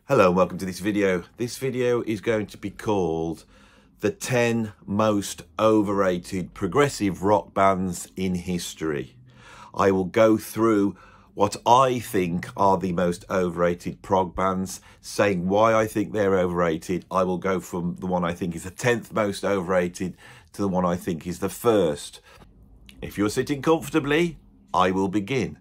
Hello and welcome to this video. This video is going to be called the 10 most overrated progressive rock bands in history. I will go through what I think are the most overrated prog bands, saying why I think they're overrated. I will go from the one I think is the 10th most overrated to the one I think is the first. If you're sitting comfortably, I will begin.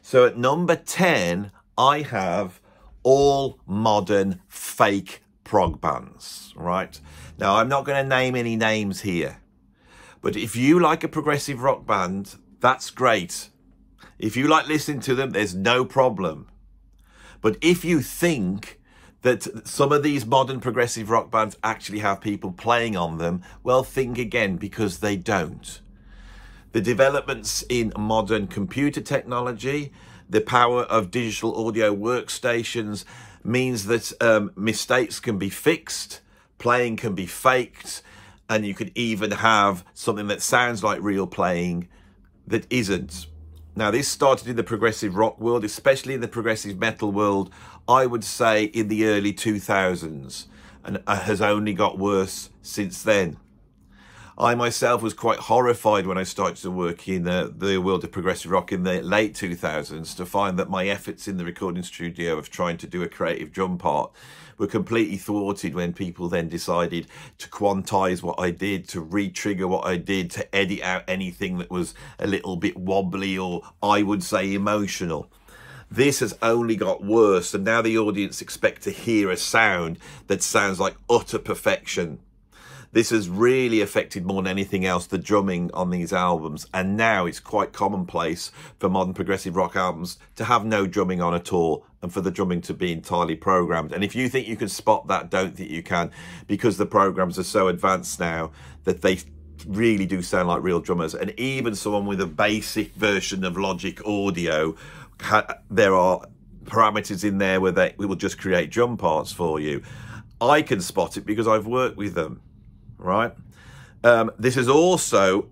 So at number 10, I have all modern fake prog bands, right? Now, I'm not going to name any names here, but if you like a progressive rock band, that's great. If you like listening to them, there's no problem. But if you think that some of these modern progressive rock bands actually have people playing on them, well, think again, because they don't. The developments in modern computer technology, the power of digital audio workstations means that mistakes can be fixed, playing can be faked, and you could even have something that sounds like real playing that isn't. Now, this started in the progressive rock world, especially in the progressive metal world, I would say in the early 2000s, and has only got worse since then. I myself was quite horrified when I started to work in the world of progressive rock in the late 2000s to find that my efforts in the recording studio of trying to do a creative drum part were completely thwarted when people then decided to quantize what I did, to re-trigger what I did, to edit out anything that was a little bit wobbly or, I would say, emotional. This has only got worse, and now the audience expect to hear a sound that sounds like utter perfection. This has really affected more than anything else the drumming on these albums, and now it's quite commonplace for modern progressive rock albums to have no drumming on at all and for the drumming to be entirely programmed. And if you think you can spot that, don't think you can, because the programs are so advanced now that they really do sound like real drummers. And even someone with a basic version of Logic Audio, there are parameters in there where it will just create drum parts for you. I can spot it because I've worked with them. Right. This has also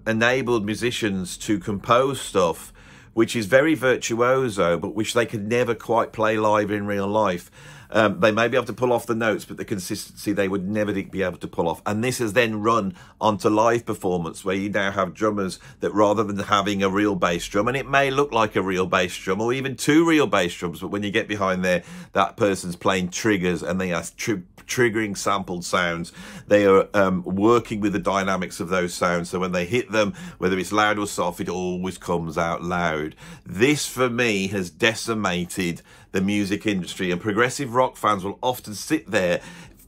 enabled musicians to compose stuff which is very virtuoso, but which they could never quite play live in real life. They may be able to pull off the notes, but the consistency they would never be able to pull off. And this has then run onto live performance, where you now have drummers that, rather than having a real bass drum, and it may look like a real bass drum or even two real bass drums, but when you get behind there, that person's playing triggers and they are triggering sampled sounds. They are working with the dynamics of those sounds. So when they hit them, whether it's loud or soft, it always comes out loud. This, for me, has decimated the music industry, and progressive rock fans will often sit there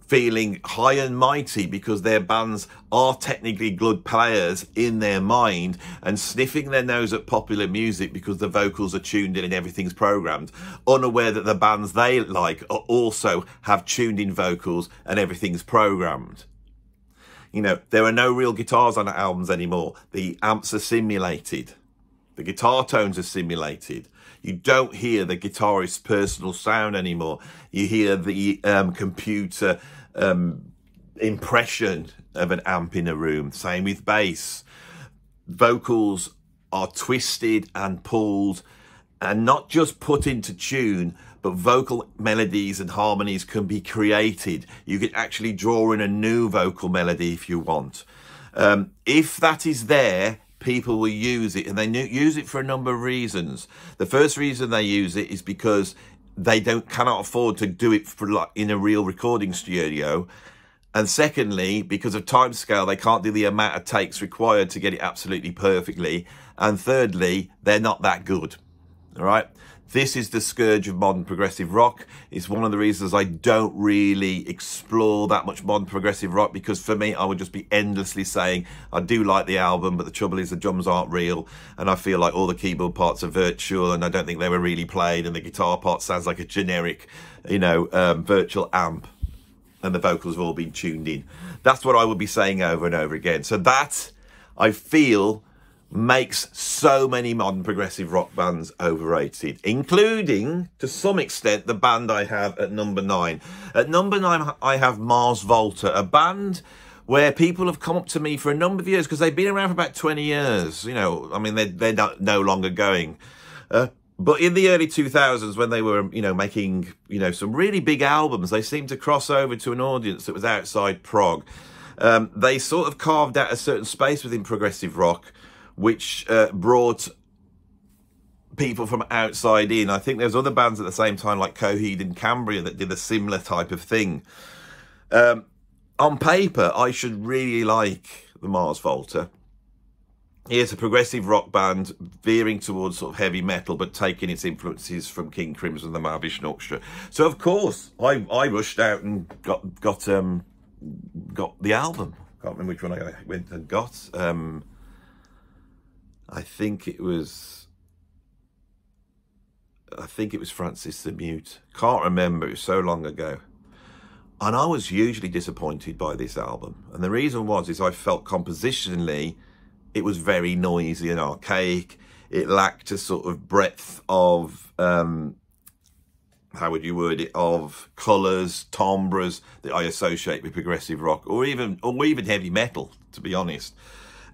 feeling high and mighty because their bands are technically good players in their mind and sniffing their nose at popular music because the vocals are tuned in and everything's programmed, unaware that the bands they like also have tuned in vocals and everything's programmed. You know, there are no real guitars on albums anymore. The amps are simulated. The guitar tones are simulated. You don't hear the guitarist's personal sound anymore. You hear the computer impression of an amp in a room. Same with bass. Vocals are twisted and pulled and not just put into tune, but vocal melodies and harmonies can be created. You can actually draw in a new vocal melody if you want. If that is there, people will use it, and they use it for a number of reasons. The first reason they use it is because they cannot afford to do it in a real recording studio. And secondly, because of time scale, they can't do the amount of takes required to get it absolutely perfectly. And thirdly, they're not that good. All right. This is the scourge of modern progressive rock. It's one of the reasons I don't really explore that much modern progressive rock, because for me, I would just be endlessly saying, I do like the album, but the trouble is the drums aren't real. And I feel like all the keyboard parts are virtual and I don't think they were really played. And the guitar part sounds like a generic, virtual amp. And the vocals have all been tuned in. That's what I would be saying over and over again. So that, I feel, makes so many modern progressive rock bands overrated, including, to some extent, the band I have at number 9. At number 9, I have Mars Volta, a band where people have come up to me for a number of years, because they've been around for about 20 years. You know, I mean, they're no longer going. But in the early 2000s, when they were, you know, making, you know, some really big albums, they seemed to cross over to an audience that was outside prog. They sort of carved out a certain space within progressive rock, which brought people from outside in. I think there's other bands at the same time, like Coheed and Cambria, that did a similar type of thing. On paper, I should really like the Mars Volta. Here's a progressive rock band veering towards sort of heavy metal, but taking its influences from King Crimson and the Malvision Orchestra. So of course, I rushed out and got the album. Can't remember which one I went and got. I think it was Francis the Mute. Can't remember. It was so long ago. And I was hugely disappointed by this album. And the reason is I felt compositionally it was very noisy and archaic. It lacked a sort of breadth of, how would you word it, of colours, timbres that I associate with progressive rock, or even heavy metal, to be honest.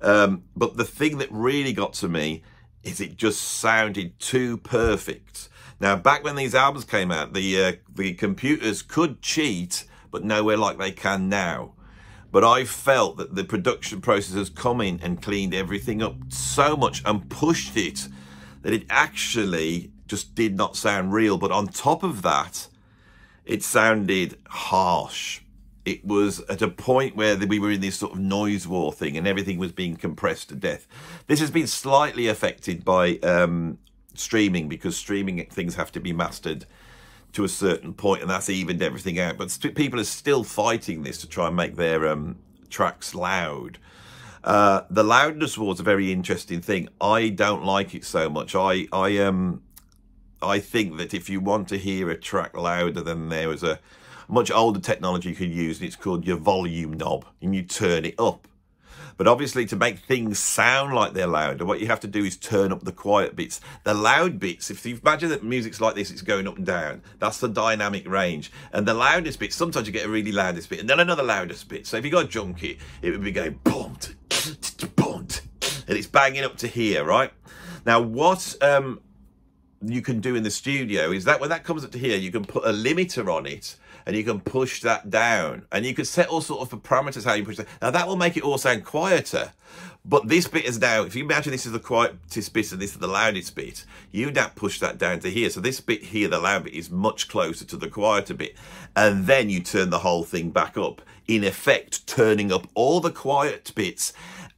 But the thing that really got to me is it just sounded too perfect. Now, back when these albums came out, the computers could cheat, but nowhere like they can now. But I felt that the production process has come in and cleaned everything up so much and pushed it that it actually just did not sound real. But on top of that, it sounded harsh. It was at a point where we were in this sort of noise war thing and everything was being compressed to death. This has been slightly affected by streaming, because streaming things have to be mastered to a certain point, and that's evened everything out. But people are still fighting this to try and make their tracks loud. The loudness war's a very interesting thing. I don't like it so much. I think that if you want to hear a track louder, then there was a much older technology you could use, and it's called your volume knob, and you turn it up. But obviously, to make things sound like they're louder, what you have to do is turn up the quiet bits. The loud bits, if you imagine that music's like this, it's going up and down. That's the dynamic range. And the loudest bits, sometimes you get a really loudest bit, and then another loudest bit. So if you got a junkie, it would be going boom, boom, and it's banging up to here, right? Now, what you can do in the studio is that when that comes up to here, you can put a limiter on it, and you can push that down, and you can set all sort of parameters how you push that. Now that will make it all sound quieter, but this bit is now, if you imagine this is the quietest bit and this is the loudest bit, you now push that down to here. So this bit here, the loud bit, is much closer to the quieter bit, and then you turn the whole thing back up, in effect turning up all the quiet bits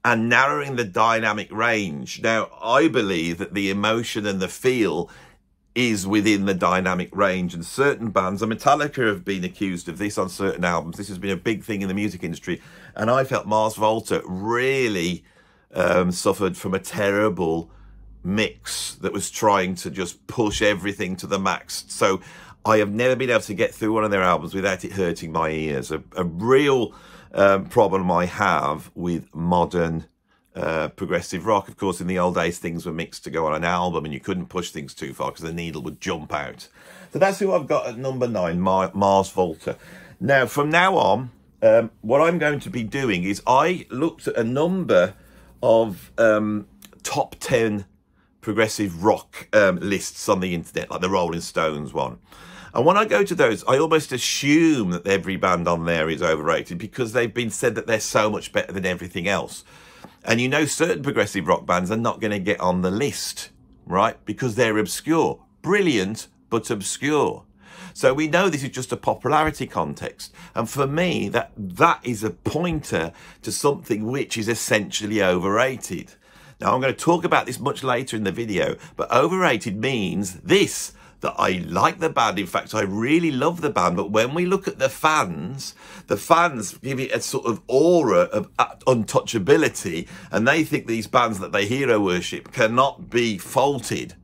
and narrowing the dynamic range. Now, I believe that the emotion and the feel is within the dynamic range, and certain bands, and Metallica have been accused of this on certain albums. This has been a big thing in the music industry, and I felt Mars Volta really suffered from a terrible mix that was trying to just push everything to the max. So I have never been able to get through one of their albums without it hurting my ears. A real problem I have with modern progressive rock. Of course, in the old days, things were mixed to go on an album, and you couldn't push things too far because the needle would jump out. So that's who I've got at number 9, Mars Volta. Now, from now on, what I'm going to be doing is I looked at a number of top 10 progressive rock lists on the internet, like the Rolling Stones one. And when I go to those, I almost assume that every band on there is overrated because they've been said that they're so much better than everything else. And you know, certain progressive rock bands are not going to get on the list, right? Because they're obscure. Brilliant, but obscure. So we know this is just a popularity context. And for me, that is a pointer to something which is essentially overrated. Now, I'm going to talk about this much later in the video, but overrated means this, that I like the band. In fact, I really love the band. But when we look at the fans give it a sort of aura of untouchability, and they think these bands that they hero worship cannot be faulted.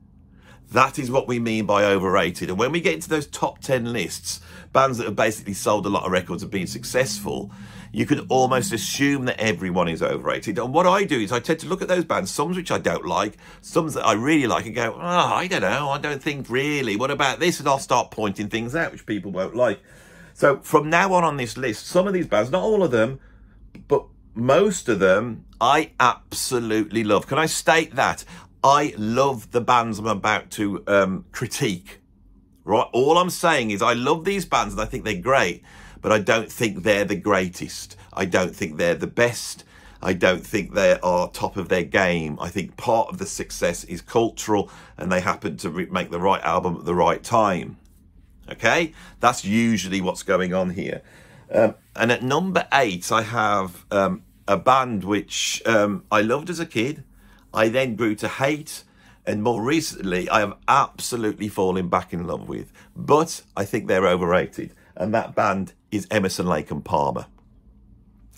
That is what we mean by overrated. And when we get into those top 10 lists, bands that have basically sold a lot of records and been successful, you can almost assume that everyone is overrated. And what I do is I tend to look at those bands, some which I don't like, some that I really like, and go, oh, I don't know, I don't think really. What about this? And I'll start pointing things out which people won't like. So from now on this list, some of these bands, not all of them, but most of them, I absolutely love. Can I state that? I love the bands I'm about to critique. Right, all I'm saying is I love these bands and I think they're great, but I don't think they're the greatest. I don't think they're the best. I don't think they are top of their game. I think part of the success is cultural and they happen to make the right album at the right time. Okay, that's usually what's going on here. And at number 8, I have a band which I loved as a kid. I then grew to hate. And more recently, I have absolutely fallen back in love with. But I think they're overrated. And that band is Emerson, Lake and Palmer.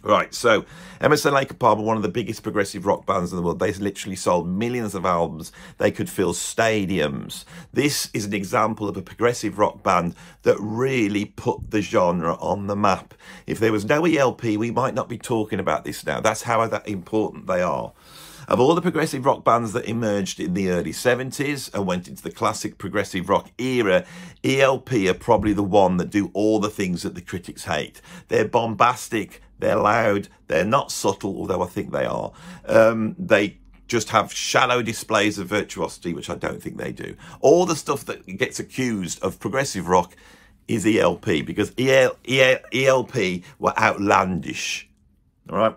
Right, so Emerson, Lake and Palmer, one of the biggest progressive rock bands in the world. They literally sold millions of albums. They could fill stadiums. This is an example of a progressive rock band that really put the genre on the map. If there was no ELP, we might not be talking about this now. That's how that important they are. Of all the progressive rock bands that emerged in the early 70s and went into the classic progressive rock era, ELP are probably the one that do all the things that the critics hate. They're bombastic, they're loud, they're not subtle, although I think they are. They just have shallow displays of virtuosity, which I don't think they do. All the stuff that gets accused of progressive rock is ELP, because ELP were outlandish, all right?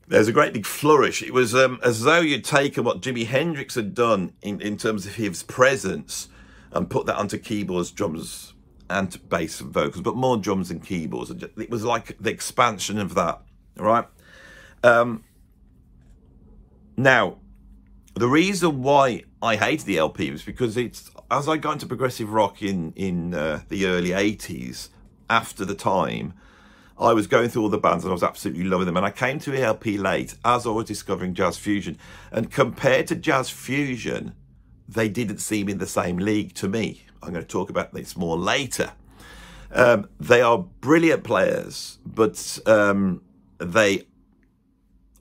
There's a great big flourish. It was as though you'd taken what Jimi Hendrix had done in terms of his presence and put that onto keyboards, drums, and bass and vocals, but more drums and keyboards. It was like the expansion of that, all right? Now, the reason why I hated the LP was because it's, as I got into progressive rock in the early 80s, after the time, I was going through all the bands and I was absolutely loving them. And I came to ELP late as I was discovering jazz fusion. And compared to jazz fusion, they didn't seem in the same league to me. I'm going to talk about this more later. They are brilliant players, but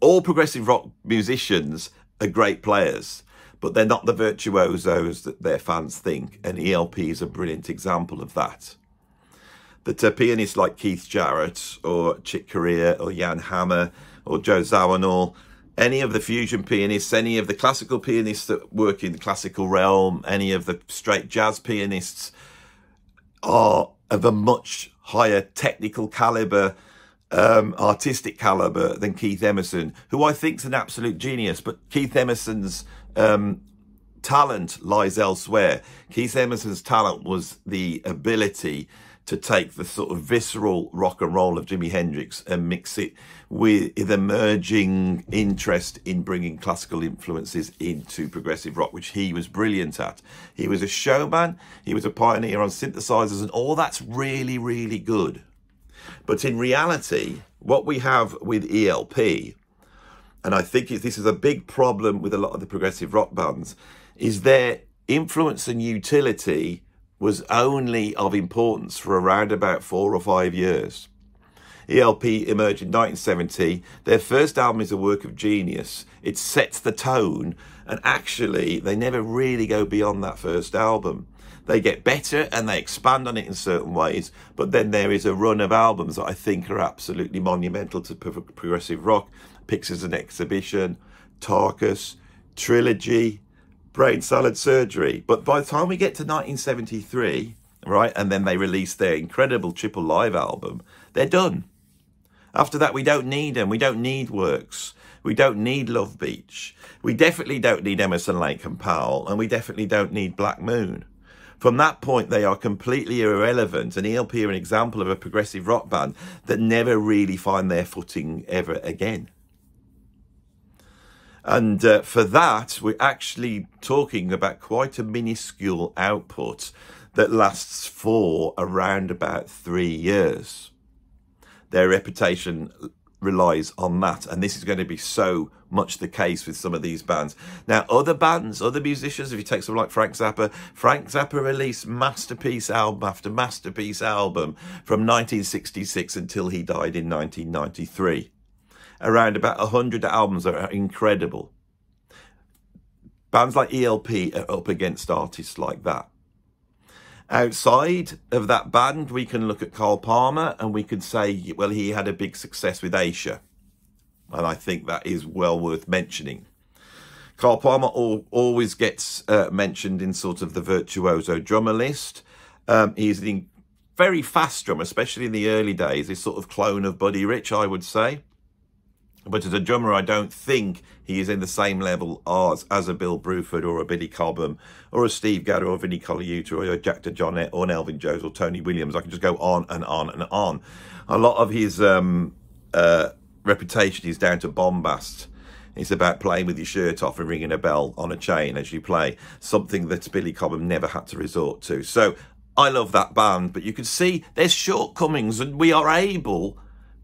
all progressive rock musicians are great players, but they're not the virtuosos that their fans think. And ELP is a brilliant example of that. That pianists like Keith Jarrett or Chick Corea or Jan Hammer or Joe Zawinul, any of the fusion pianists, any of the classical pianists that work in the classical realm, any of the straight jazz pianists are of a much higher technical caliber, artistic caliber than Keith Emerson, who I think is an absolute genius. But Keith Emerson's talent lies elsewhere. Keith Emerson's talent was the ability to take the sort of visceral rock and roll of Jimi Hendrix and mix it with the emerging interest in bringing classical influences into progressive rock, which he was brilliant at. He was a showman, he was a pioneer on synthesizers, and all that's really, really good. But in reality, what we have with ELP, and I think this is a big problem with a lot of the progressive rock bands, is their influence and utility was only of importance for around about 4 or 5 years. ELP emerged in 1970. Their first album is a work of genius. It sets the tone, and actually they never really go beyond that first album. They get better and they expand on it in certain ways, but then there is a run of albums that I think are absolutely monumental to progressive rock. Pictures and Exhibition, Tarkus, Trilogy, Brain Salad Surgery. But by the time we get to 1973, right, and then they release their incredible triple live album, they're done. After that, we don't need them. We don't need Works. We don't need Love Beach. We definitely don't need Emerson, Lake and Powell, and we definitely don't need Black Moon. From that point, they are completely irrelevant, and ELP are an example of a progressive rock band that never really find their footing ever again. And for that, we're actually talking about quite a minuscule output that lasts for around about 3 years. Their reputation relies on that, and this is going to be so much the case with some of these bands. Now, other bands, other musicians, if you take someone like Frank Zappa released masterpiece album after masterpiece album from 1966 until he died in 1993. Around about 100 albums that are incredible. Bands like ELP are up against artists like that. Outside of that band, we can look at Carl Palmer and we could say, well, he had a big success with Asia. And I think that is well worth mentioning. Carl Palmer always gets mentioned in sort of the virtuoso drummer list. He's a very fast drummer, especially in the early days. He's sort of clone of Buddy Rich, I would say. But as a drummer, I don't think he is in the same level as a Bill Bruford or a Billy Cobham or a Steve Gadd or a Vinnie Colaiuta or a Jack DeJohnette or an Elvin Jones or Tony Williams. I can just go on and on and on. A lot of his reputation is down to bombast. It's about playing with your shirt off and ringing a bell on a chain as you play, something that Billy Cobham never had to resort to. So I love that band, but you can see there's shortcomings and we are able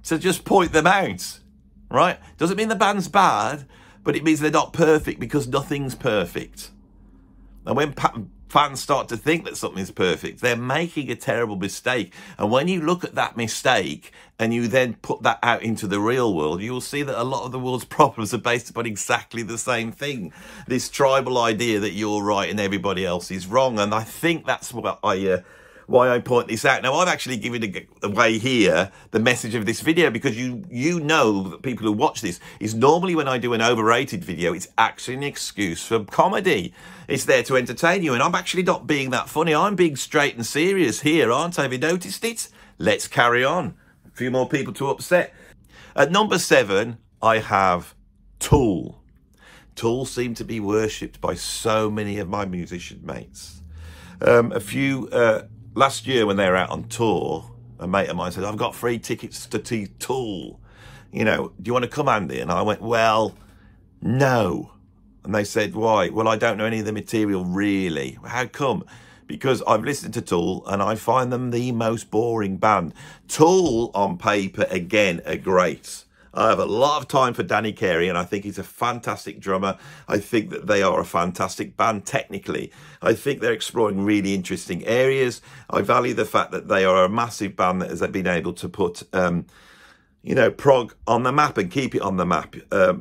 to just point them out. Right? Doesn't mean the band's bad, but it means they're not perfect because nothing's perfect. And when fans start to think that something's perfect, they're making a terrible mistake. And when you look at that mistake and you then put that out into the real world, you will see that a lot of the world's problems are based upon exactly the same thing. This tribal idea that you're right and everybody else is wrong. And I think that's what why I point this out. Now, I've actually given away here the message of this video because you know that people who watch this is normally when I do an overrated video, it's actually an excuse for comedy. It's there to entertain you, and I'm actually not being that funny. I'm being straight and serious here, aren't I? Have you noticed it? Let's carry on. A few more people to upset. At number 7, I have Tool. Tool seem to be worshipped by so many of my musician mates. Last year when they were out on tour, a mate of mine said, I've got free tickets to Tool. You know, do you want to come, Andy? And I went, well, no. And they said, why? Well, I don't know any of the material, really. How come? Because I've listened to Tool and I find them the most boring band. Tool, on paper, again, are great. I have a lot of time for Danny Carey, and I think he's a fantastic drummer. I think that they are a fantastic band technically. I think they're exploring really interesting areas. I value the fact that they are a massive band that has been able to put, you know, prog on the map and keep it on the map.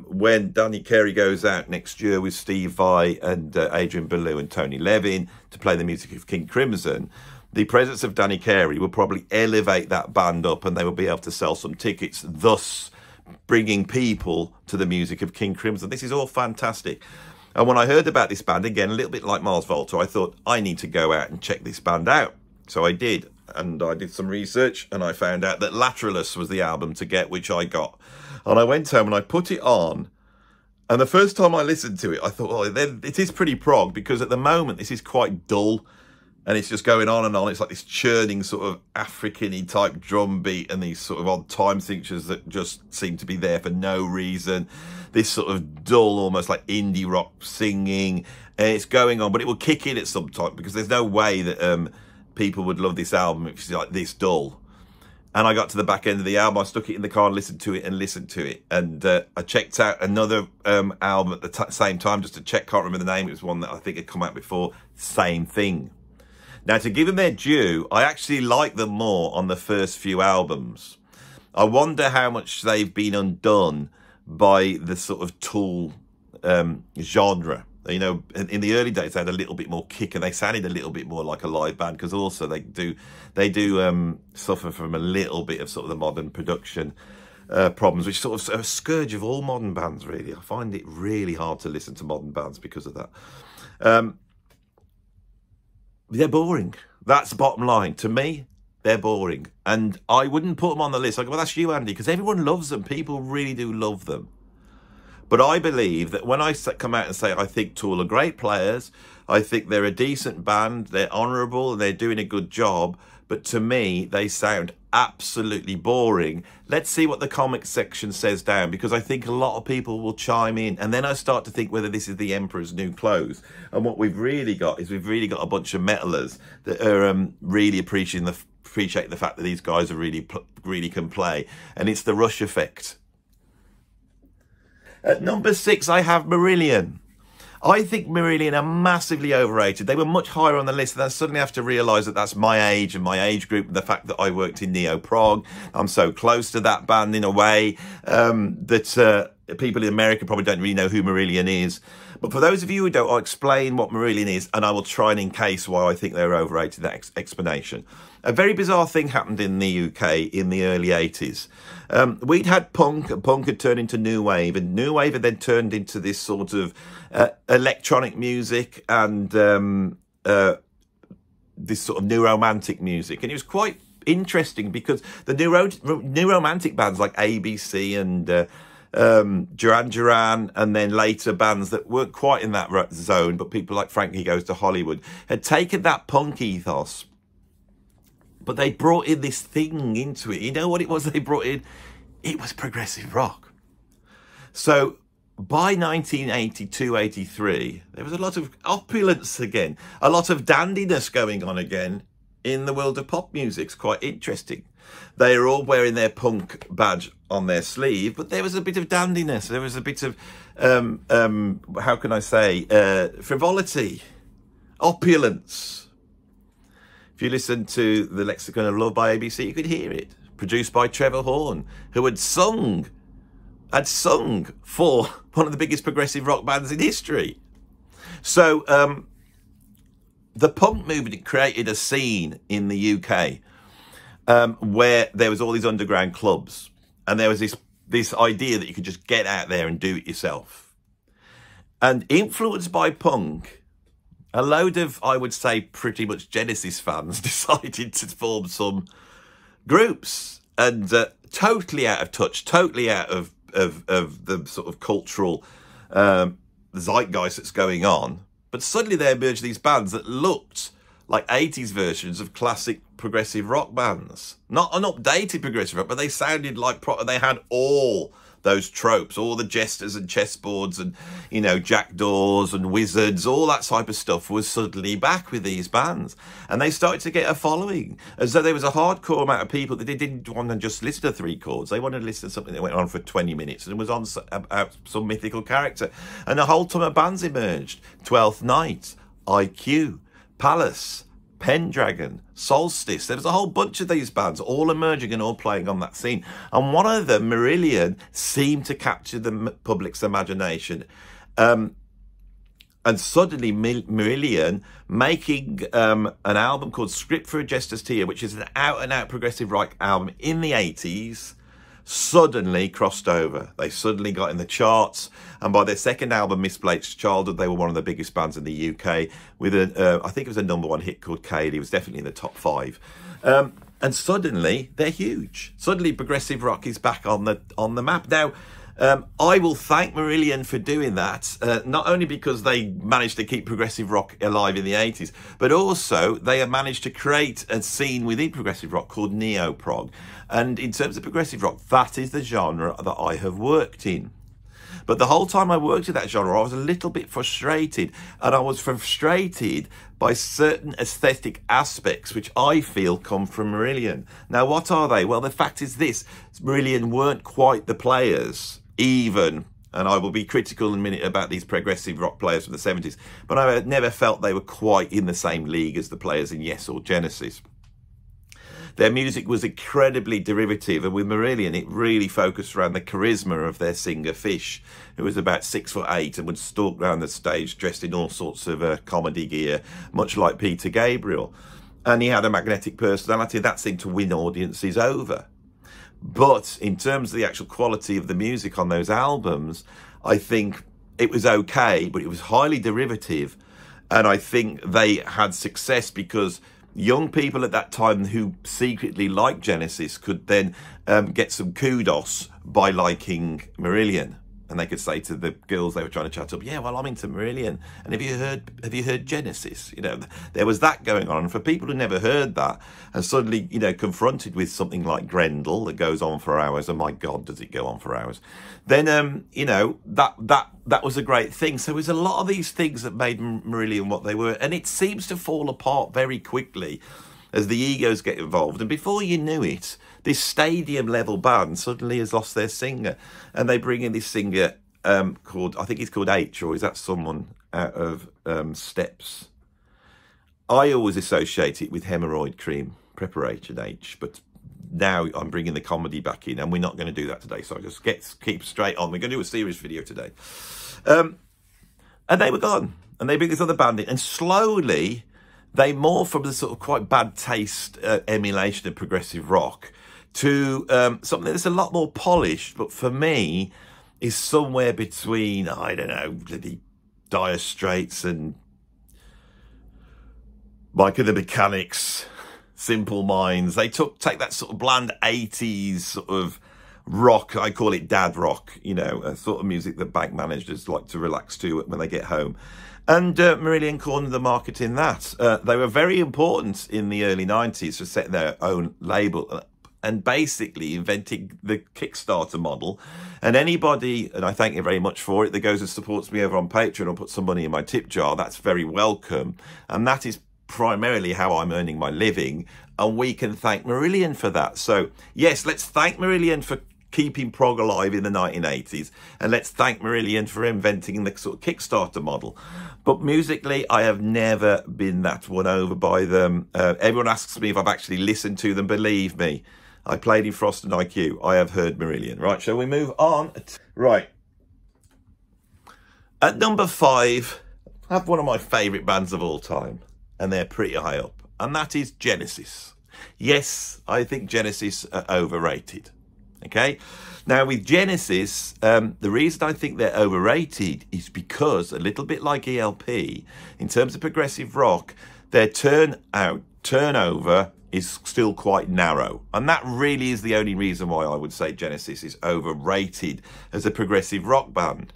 When Danny Carey goes out next year with Steve Vai and Adrian Belew and Tony Levin to play the music of King Crimson, the presence of Danny Carey will probably elevate that band up and they will be able to sell some tickets, thus bringing people to the music of King Crimson. This is all fantastic. And when I heard about this band, again, a little bit like Mars Volta, I thought I need to go out and check this band out. So I did, and I did some research and I found out that Lateralus was the album to get, which I got. And I went home and I put it on, and the first time I listened to it, I thought, oh, it is pretty prog, because at the moment this is quite dull. And it's just going on and on. It's like this churning sort of African-y type drum beat and these sort of odd time signatures that just seem to be there for no reason. This sort of dull, almost like indie rock singing. And it's going on, but it will kick in at some time because there's no way that people would love this album if it's like this dull. And I got to the back end of the album. I stuck it in the car and listened to it and listened to it. And I checked out another album at the same time just to check. Can't remember the name. It was one that I think had come out before. Same thing. Now, to give them their due, I actually like them more on the first few albums. I wonder how much they've been undone by the sort of Tool genre. You know, in the early days, they had a little bit more kick and they sounded a little bit more like a live band, because also they do suffer from a little bit of sort of the modern production problems, which is sort of a scourge of all modern bands, really. I find it really hard to listen to modern bands because of that. They're boring. That's the bottom line. To me, they're boring. And I wouldn't put them on the list. I go, well, that's you, Andy, because everyone loves them. People really do love them. But I believe that when I come out and say I think Tool are great players, I think they're a decent band, they're honourable, and they're doing a good job, but to me, they sound absolutely boring. Let's see what the comment section says down, because I think a lot of people will chime in, and then I start to think whether this is the Emperor's new clothes. And what we've really got is we've really got a bunch of metalers that are really appreciating the fact that these guys are really can play, and it's the Rush effect. At number 6, I have Marillion. I think Marillion are massively overrated. They were much higher on the list, and I suddenly have to realise that that's my age and my age group, and the fact that I worked in neo-prog. I'm so close to that band in a way that people in America probably don't really know who Marillion is. But for those of you who don't, I'll explain what Marillion is, and I will try and encase why I think they're overrated, that explanation. A very bizarre thing happened in the UK in the early 80s. We'd had punk, and punk had turned into new wave, and new wave had then turned into this sort of electronic music and this sort of new romantic music. And it was quite interesting because the new romantic bands like ABC and Duran Duran, and then later bands that weren't quite in that zone, but people like Frankie Goes to Hollywood had taken that punk ethos, but they brought in this thing into it. You know what it was they brought in? It was progressive rock. So by 1982-83, there was a lot of opulence again, a lot of dandiness going on again in the world of pop music. It's quite interesting. They are all wearing their punk badge on their sleeve, but there was a bit of dandiness. There was a bit of, how can I say, frivolity, opulence. If you listen to the Lexicon of Love by ABC, you could hear it. Produced by Trevor Horn, who had sung for one of the biggest progressive rock bands in history. So the punk movement created a scene in the UK where there was all these underground clubs, and there was this idea that you could just get out there and do it yourself. And influenced by punk, a load of, I would say, pretty much Genesis fans decided to form some groups, and totally out of touch, totally out of the sort of cultural zeitgeist that's going on. But suddenly there emerged these bands that looked like 80s versions of classic progressive rock bands. Not an updated progressive rock, but they sounded like they had all those tropes, all the jesters and chessboards and, you know, jackdaws and wizards, all that type of stuff was suddenly back with these bands. And they started to get a following, as though there was a hardcore amount of people that didn't want to just listen to 3 chords. They wanted to listen to something that went on for 20 minutes and was on some mythical character. And a whole ton of bands emerged. 12th Night, IQ, Palace, Pendragon, Solstice. There was a whole bunch of these bands all emerging and all playing on that scene. And one of them, Marillion, seemed to capture the public's imagination. And suddenly Marillion making an album called Script for a Jester's Tear, which is an out-and-out progressive rock album in the 80s, suddenly crossed over. They suddenly got in the charts, and by their second album, Misplaced Childhood, they were one of the biggest bands in the UK with I think it was a #1 hit called Kaylee. It was definitely in the top 5. And suddenly they're huge. Suddenly progressive rock is back on the map. Now, I will thank Marillion for doing that, not only because they managed to keep progressive rock alive in the 80s, but also they have managed to create a scene within progressive rock called neo-prog. And in terms of progressive rock, that is the genre that I have worked in. But the whole time I worked in that genre, I was a little bit frustrated. And I was frustrated by certain aesthetic aspects, which I feel come from Marillion. Now, what are they? Well, the fact is this. Marillion weren't quite the players, even, and I will be critical in a minute about these progressive rock players from the 70s, but I never felt they were quite in the same league as the players in Yes or Genesis. Their music was incredibly derivative, and with Marillion, it really focused around the charisma of their singer Fish, who was about 6'8" and would stalk around the stage dressed in all sorts of comedy gear, much like Peter Gabriel. And he had a magnetic personality that seemed to win audiences over. But in terms of the actual quality of the music on those albums, I think it was okay, but it was highly derivative. And I think they had success because young people at that time who secretly liked Genesis could then get some kudos by liking Marillion. And they could say to the girls they were trying to chat up, yeah, well, I'm into Marillion. And have you heard Genesis? You know, there was that going on. And for people who never heard that and suddenly, you know, confronted with something like Grendel that goes on for hours, and my God, does it go on for hours? Then, you know, that was a great thing. So it was a lot of these things that made Marillion what they were. And it seems to fall apart very quickly as the egos get involved. And before you knew it, this stadium level band suddenly has lost their singer, and they bring in this singer called, I think he's called H, or is that someone out of Steps? I always associate it with hemorrhoid cream preparation H, but now I'm bringing the comedy back in, and we're not going to do that today. So I just keep straight on. We're going to do a serious video today. And they were gone. And they bring this other band in. And slowly, they morphed from the sort of quite bad taste emulation of progressive rock to something that's a lot more polished, but for me, is somewhere between, I don't know, bloody Dire Straits and Mike and the Mechanics, Simple Minds. They take that sort of bland 80s sort of rock, I call it dad rock, you know, a sort of music that bank managers like to relax to when they get home. And Marillion cornered the market in that. They were very important in the early 90s for setting their own label and basically inventing the Kickstarter model. And anybody, and I thank you very much for it, that goes and supports me over on Patreon or puts some money in my tip jar, that's very welcome. And that is primarily how I'm earning my living. And we can thank Marillion for that. So yes, let's thank Marillion for keeping prog alive in the 1980s. And let's thank Marillion for inventing the sort of Kickstarter model. But musically, I have never been that won over by them. Everyone asks me if I've actually listened to them. Believe me, I played in Frost and IQ. I have heard Marillion. Right, shall we move on? Right. At number 5, I have one of my favourite bands of all time. And they're pretty high up. And that is Genesis. Yes, I think Genesis are overrated. Okay? Now, with Genesis, the reason I think they're overrated is because, a little bit like ELP, in terms of progressive rock, their turnover is still quite narrow. And that really is the only reason why I would say Genesis is overrated as a progressive rock band.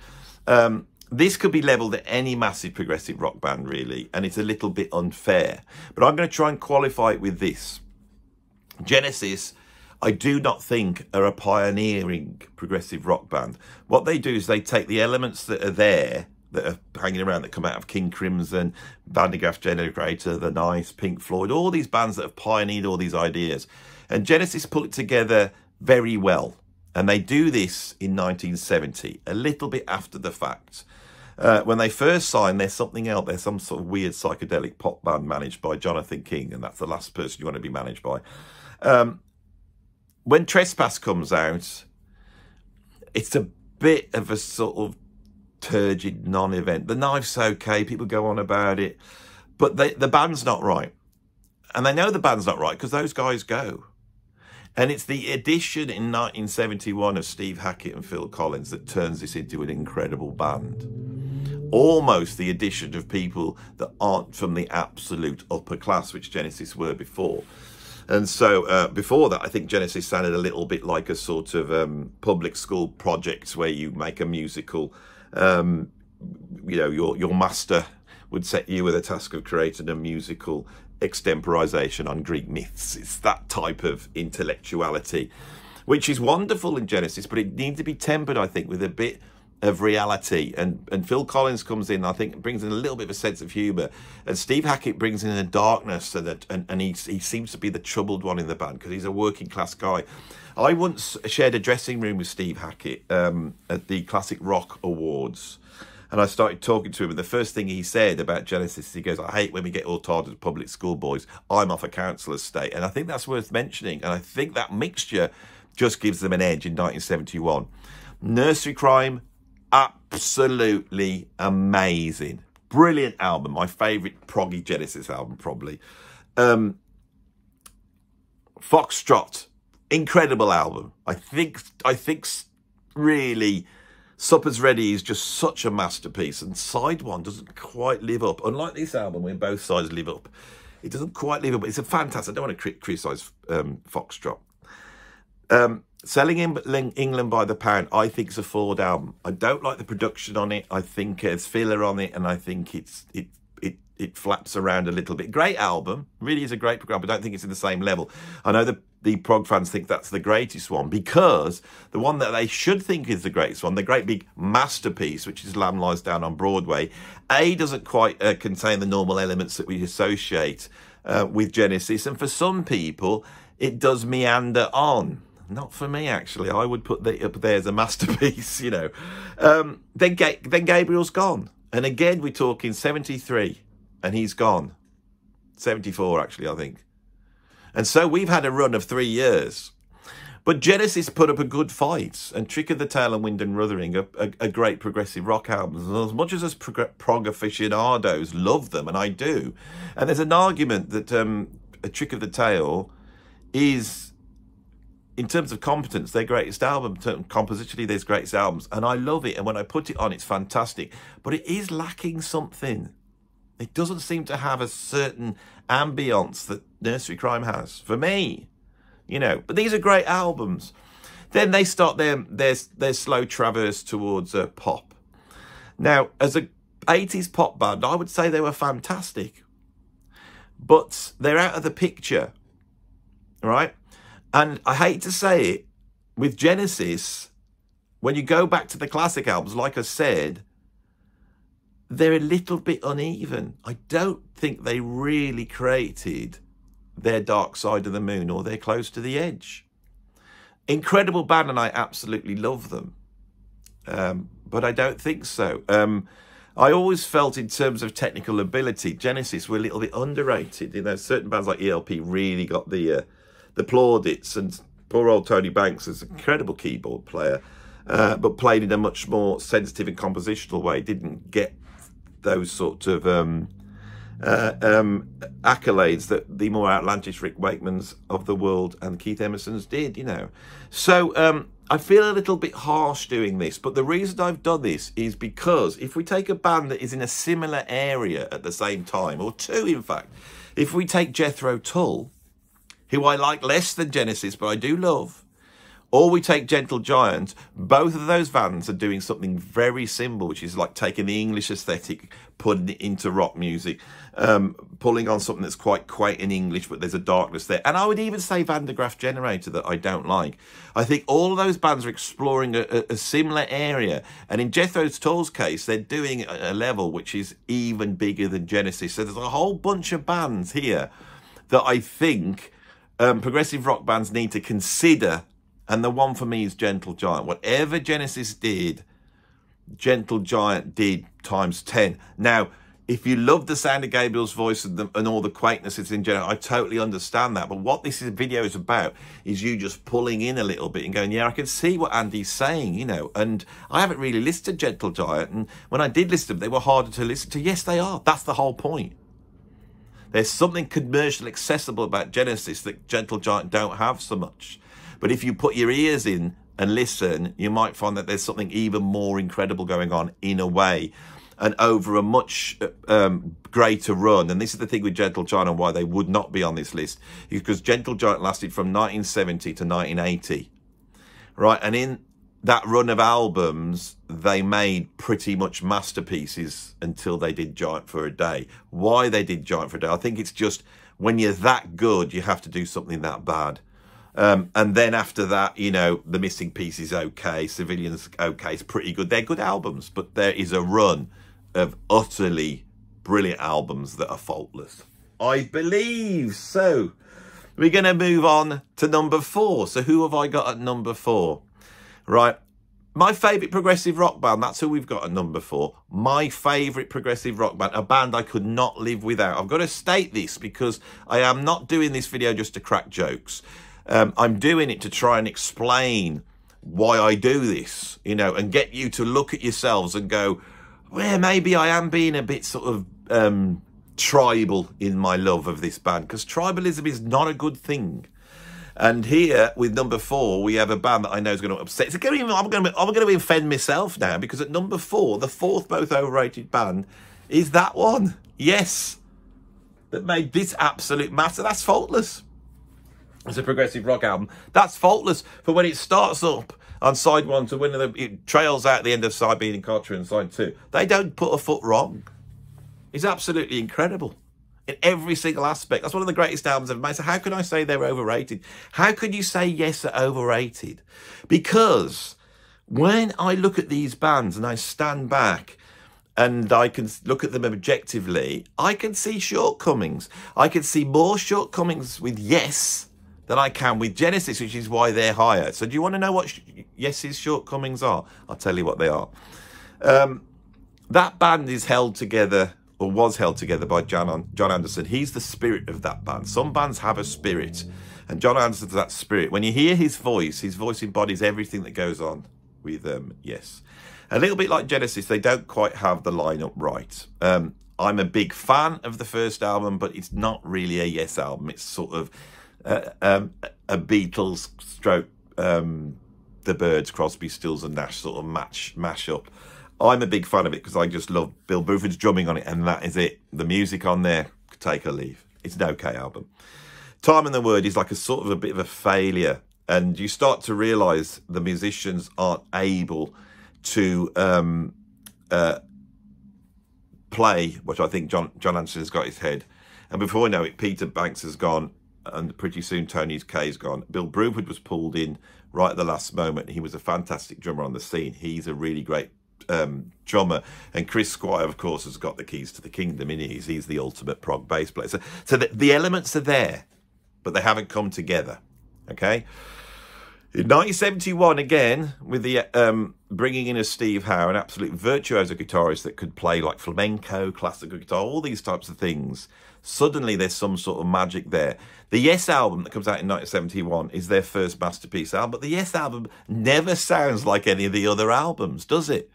This could be levelled at any massive progressive rock band, really, and it's a little bit unfair. But I'm going to try and qualify it with this. Genesis, I do not think, are a pioneering progressive rock band. What they do is they take the elements that are there, that are hanging around, that come out of King Crimson, Van de Graaff Generator, The Nice, Pink Floyd, all these bands that have pioneered all these ideas. And Genesis put it together very well. And they do this in 1970, a little bit after the fact. When they first signed, there's something else. There's some sort of weird psychedelic pop band managed by Jonathan King, and that's the last person you want to be managed by. When Trespass comes out, it's a bit of a sort of turgid non-event. The Knife's okay, people go on about it, but the band's not right. And they know the band's not right because those guys go. And it's the addition in 1971 of Steve Hackett and Phil Collins that turns this into an incredible band. Almost the addition of people that aren't from the absolute upper class, which Genesis were before. And so before that, I think Genesis sounded a little bit like a sort of public school project where you make a musical. You know, your master would set you with a task of creating a musical extemporization on Greek myths. It's that type of intellectuality, which is wonderful in Genesis, but it needs to be tempered, I think, with a bit of reality. And Phil Collins comes in, I think, brings in a little bit of a sense of humour, and Steve Hackett brings in a darkness, and he seems to be the troubled one in the band because he's a working class guy. I once shared a dressing room with Steve Hackett at the Classic Rock Awards, and I started talking to him, and the first thing he said about Genesis, he goes, I hate when we get all tired of public school boys. I'm off a council estate. And I think that's worth mentioning. And I think that mixture just gives them an edge in 1971. Nursery Crime, absolutely amazing. Brilliant album. My favourite proggy Genesis album, probably. Foxtrot, incredible album. I think really... Supper's Ready is just such a masterpiece, and side one doesn't quite live up. Unlike this album, where both sides live up, it doesn't quite live up. It's a fantastic. I don't want to criticise Foxtrot. Selling England by the Pound, I think, is a flawed album. I don't like the production on it. I think there's filler on it, and I think it flaps around a little bit. Great album, really is a great program. I don't think it's in the same level. I know the prog fans think that's the greatest one, because the one that they should think is the greatest one, the great big masterpiece, which is Lamb Lies Down on Broadway, doesn't quite contain the normal elements that we associate with Genesis, and for some people it does meander on. Not for me, actually. I would put that up there as a masterpiece, you know. Then Gabriel's gone, and again we're talking 73, and he's gone. 74, actually, I think. And so we've had a run of 3 years. But Genesis put up a good fight, and Trick of the Tail and Wind and Wuthering are great progressive rock albums. And as much as us prog aficionados love them, and I do, and there's an argument that A Trick of the Tail is, in terms of competence, their greatest album. Compositionally, their greatest albums, and I love it. And when I put it on, it's fantastic. But it is lacking something. It doesn't seem to have a certain ambience that Nursery Crime has, for me. You know, but these are great albums. Then they start their slow traverse towards pop. Now, as a 80s pop band, I would say they were fantastic. But they're out of the picture, right? And I hate to say it, with Genesis, when you go back to the classic albums, like I said, they're a little bit uneven. I don't think they really created their Dark Side of the Moon or their Close to the Edge. Incredible band, and I absolutely love them. But I don't think so. I always felt, in terms of technical ability, Genesis were a little bit underrated. You know, certain bands like ELP really got the plaudits, and poor old Tony Banks is an incredible keyboard player, but played in a much more sensitive and compositional way. Didn't get those sort of accolades that the more outlandish Rick Wakemans of the world and Keith Emerson's did, you know. So I feel a little bit harsh doing this, but the reason I've done this is because if we take a band that is in a similar area at the same time, or two in fact, if we take Jethro Tull, who I like less than Genesis, but I do love, or we take Gentle Giant, both of those bands are doing something very simple, which is like taking the English aesthetic, putting it into rock music, pulling on something that's quite quaint in English, but there's a darkness there. And I would even say Van der Graaf Generator, that I don't like. I think all of those bands are exploring a similar area. And in Jethro Tull's case, they're doing it at a level which is even bigger than Genesis. So there's a whole bunch of bands here that I think progressive rock bands need to consider. And the one for me is Gentle Giant. Whatever Genesis did, Gentle Giant did times 10. Now, if you love the sound of Gabriel's voice and all the quaintnesses in general, I totally understand that. But what this video is about is you just pulling in a little bit and going, yeah, I can see what Andy's saying, you know. And I haven't really listened to Gentle Giant. And when I did listen to them, they were harder to listen to. Yes, they are. That's the whole point. There's something commercially accessible about Genesis that Gentle Giant don't have so much. But if you put your ears in and listen, you might find that there's something even more incredible going on in a way, and over a much greater run. And this is the thing with Gentle Giant and why they would not be on this list, because Gentle Giant lasted from 1970 to 1980, right? And in that run of albums, they made pretty much masterpieces until they did Giant for a Day. Why they did Giant for a Day, I think it's just when you're that good, you have to do something that bad. And then after that, you know, The Missing Piece is okay, Civilians okay, it's pretty good. They're good albums, but there is a run of utterly brilliant albums that are faultless, I believe. So we're going to move on to number 4. So who have I got at number 4? Right, my favourite progressive rock band, that's who we've got at number 4. My favourite progressive rock band, a band I could not live without. I've got to state this because I am not doing this video just to crack jokes. I'm doing it to try and explain why I do this, you know, and get you to look at yourselves and go, well, maybe I am being a bit sort of tribal in my love of this band, because tribalism is not a good thing. And here with number 4, we have a band that I know is going to upset. I'm going to offend myself now, because at number 4, the 4th most overrated band is that one. Yes, that made this absolute matter. That's Faultless. It's a progressive rock album. That's Faultless for when it starts up on side 1 to when it trails out at the end of side B and Carter and side 2. They don't put a foot wrong. It's absolutely incredible in every single aspect. That's one of the greatest albums ever made. So how can I say they're overrated? How could you say yes, they're overrated? Because when I look at these bands and I stand back and I can look at them objectively, I can see shortcomings. I can see more shortcomings with Yes than I can with Genesis, which is why they're higher. So do you want to know what Yes's shortcomings are? I'll tell you what they are. That band is held together, or was held together, by John Anderson. He's the spirit of that band. Some bands have a spirit, And John Anderson's that spirit. When you hear his voice embodies everything that goes on with Yes. A little bit like Genesis, they don't quite have the lineup right. I'm a big fan of the first album, but it's not really a Yes album. It's sort of a Beatles stroke the Byrds, Crosby, Stills and Nash sort of mash up. I'm a big fan of it because I just love Bill Bruford's drumming on it, and that is it. The music on there, take or leave. It's an okay album. Time and the Word is like a sort of a bit of a failure, and you start to realise the musicians aren't able to play, which I think John Anderson's got his head. And before I know it, Peter Banks has gone, and pretty soon Tony Kaye's gone. Bill Bruford was pulled in right at the last moment. He was a fantastic drummer on the scene. He's a really great drummer. And Chris Squire, of course, has got the keys to the kingdom. He's the ultimate prog bass player. So the elements are there, but they haven't come together. Okay. In 1971, again, with the bringing in a Steve Howe, an absolute virtuoso guitarist that could play like flamenco, classical guitar, all these types of things, suddenly there's some sort of magic there. The Yes album that comes out in 1971 is their first masterpiece album, but the Yes album never sounds like any of the other albums, does it?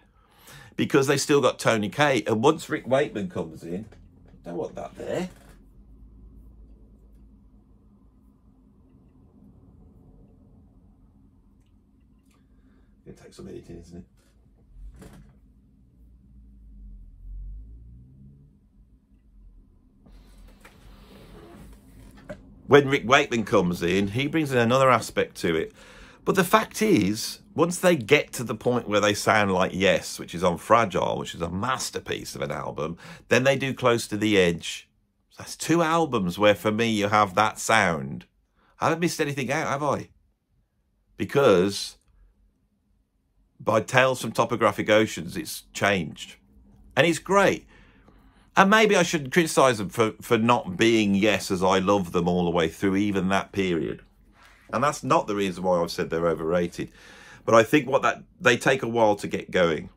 Because they still got Tony Kaye, and once Rick Wakeman comes in, I don't want that there. It takes some editing, isn't it? When Rick Wakeman comes in, he brings in another aspect to it. But the fact is, once they get to the point where they sound like Yes, which is on Fragile, which is a masterpiece of an album, then they do Close to the Edge. So that's 2 albums where, for me, you have that sound. I haven't missed anything out, have I? Because by Tales from Topographic Oceans, it's changed. And it's great. And maybe I shouldn't criticise them for not being Yes as I love them all the way through, even that period. And that's not the reason why I've said they're overrated. But I think they take a while to get going.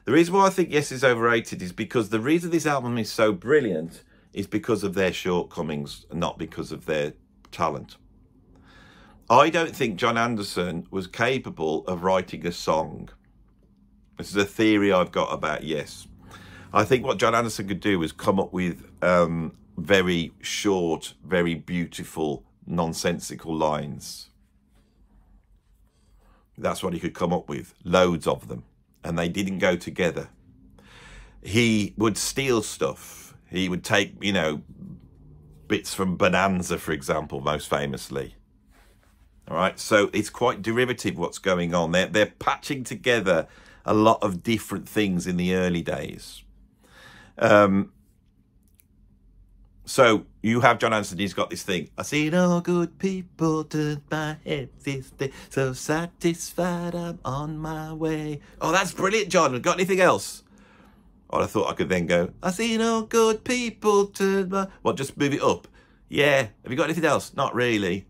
The reason why I think Yes is overrated is because the reason this album is so brilliant is because of their shortcomings, and not because of their talent. I don't think John Anderson was capable of writing a song. This is a theory I've got about Yes. I think what John Anderson could do is come up with very short, very beautiful, nonsensical lines. That's what he could come up with, loads of them, and they didn't go together. He would steal stuff. He would take, you know, bits from Bonanza, for example, most famously. All right, so it's quite derivative what's going on. They're patching together a lot of different things in the early days. So you have John Anderson, he's got this thing. I seen all good people turn my head this day, so satisfied I'm on my way. Oh, that's brilliant, John. Got anything else? Oh, I thought I could then go, I seen all good people turn my... What, just move it up? Yeah. Have you got anything else? Not really.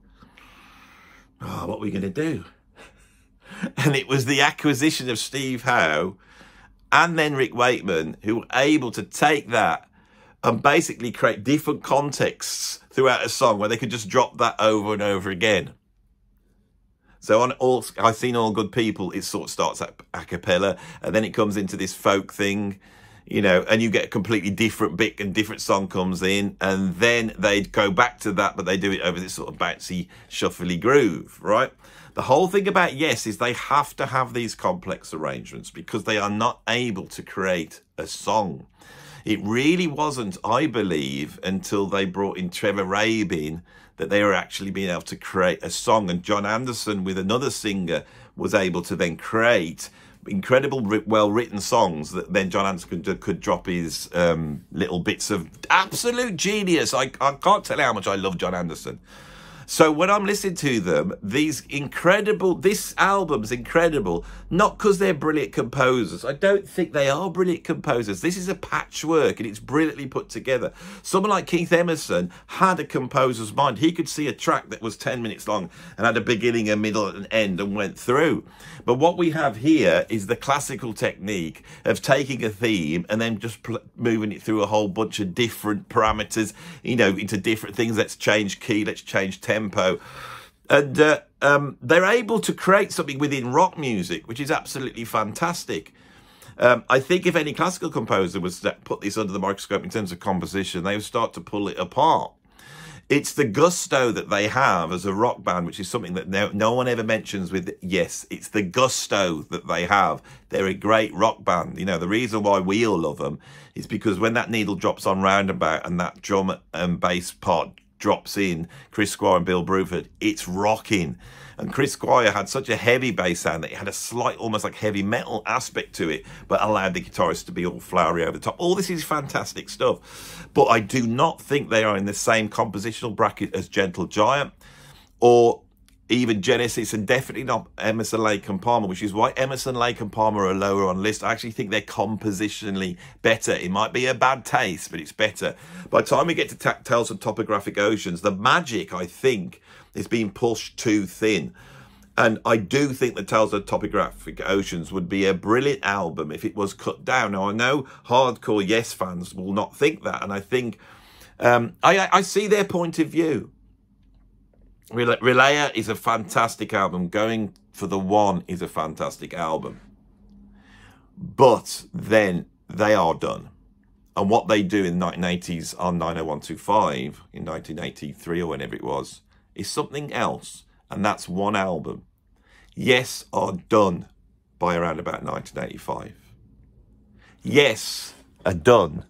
Oh, what are we going to do? And it was the acquisition of Steve Howe and then Rick Wakeman who were able to take that and basically create different contexts throughout a song where they could just drop that over and over again. So on I've Seen All Good People, it sort of starts a cappella, and then it comes into this folk thing, you know, and you get a completely different bit and different song comes in, and then they'd go back to that, but they do it over this sort of bouncy, shuffly groove, right? The whole thing about Yes is they have to have these complex arrangements because they are not able to create a song. It really wasn't, I believe, until they brought in Trevor Rabin that they were actually being able to create a song. And John Anderson, with another singer, was able to then create incredible, well-written songs that then John Anderson could drop his little bits of absolute genius. I can't tell you how much I love John Anderson. So when I'm listening to them, this album's incredible, not because they're brilliant composers. I don't think they are brilliant composers. This is a patchwork and it's brilliantly put together. Someone like Keith Emerson had a composer's mind. He could see a track that was 10 minutes long and had a beginning, a middle, and an end and went through. But what we have here is the classical technique of taking a theme and then just moving it through a whole bunch of different parameters, you know, into different things. Let's change key, let's change tempo. tempo. And they're able to create something within rock music, which is absolutely fantastic. I think if any classical composer was to put this under the microscope in terms of composition, they would start to pull it apart. It's the gusto that they have as a rock band, which is something that no one ever mentions with Yes. It's the gusto that they have. They're a great rock band. You know, the reason why we all love them is because when that needle drops on Roundabout and that drum and bass part drops in, Chris Squire and Bill Bruford, it's rocking. And Chris Squire had such a heavy bass sound that it had a slight, almost like heavy metal aspect to it, but allowed the guitarist to be all flowery over the top. All this is fantastic stuff. But I do not think they are in the same compositional bracket as Gentle Giant or even Genesis, and definitely not Emerson, Lake and Palmer, which is why Emerson, Lake and Palmer are lower on the list. I actually think they're compositionally better. It might be a bad taste, but it's better. By the time we get to Tales of Topographic Oceans, the magic, I think, is being pushed too thin. And I do think that Tales of Topographic Oceans would be a brilliant album if it was cut down. Now, I know hardcore Yes fans will not think that, and I think I see their point of view. Relayer is a fantastic album. Going for the One is a fantastic album. But then they are done. And what they do in the 1980s on 90125, in 1983 or whenever it was, is something else. And that's one album. Yes are done by around about 1985. Yes are done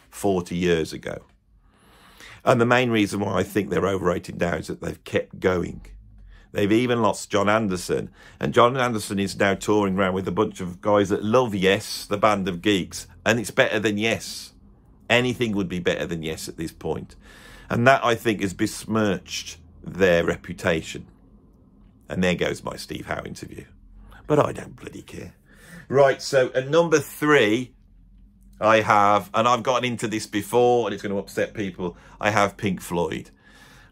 40 years ago. And the main reason why I think they're overrated now is that they've kept going. They've even lost John Anderson. And John Anderson is now touring around with a bunch of guys that love Yes, the band of geeks. And it's better than Yes. Anything would be better than Yes at this point. And that, I think, has besmirched their reputation. And there goes my Steve Howe interview. But I don't bloody care. Right, so at number 3... I have, and I've gotten into this before and it's going to upset people, I have Pink Floyd.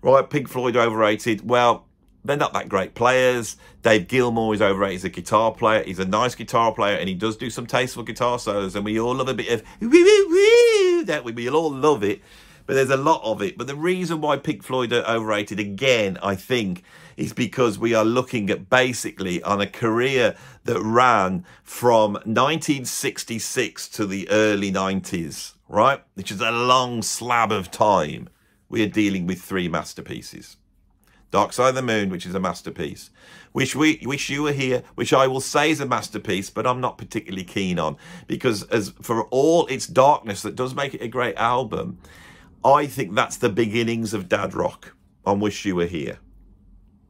Right, Pink Floyd overrated. Well, they're not that great players. Dave Gilmour is overrated as a guitar player. He's a nice guitar player and he does do some tasteful guitar solos, and we all love a bit of woo woo woo, don't we? We'll all love it, but there's a lot of it. But the reason why Pink Floyd are overrated again, I think, is because we are looking at basically on a career that ran from 1966 to the early 90s, right? Which is a long slab of time. We are dealing with 3 masterpieces. Dark Side of the Moon, which is a masterpiece. Wish You Were Here, which I will say is a masterpiece, but I'm not particularly keen on. Because as for all its darkness that does make it a great album, I think that's the beginnings of dad rock on Wish You Were Here.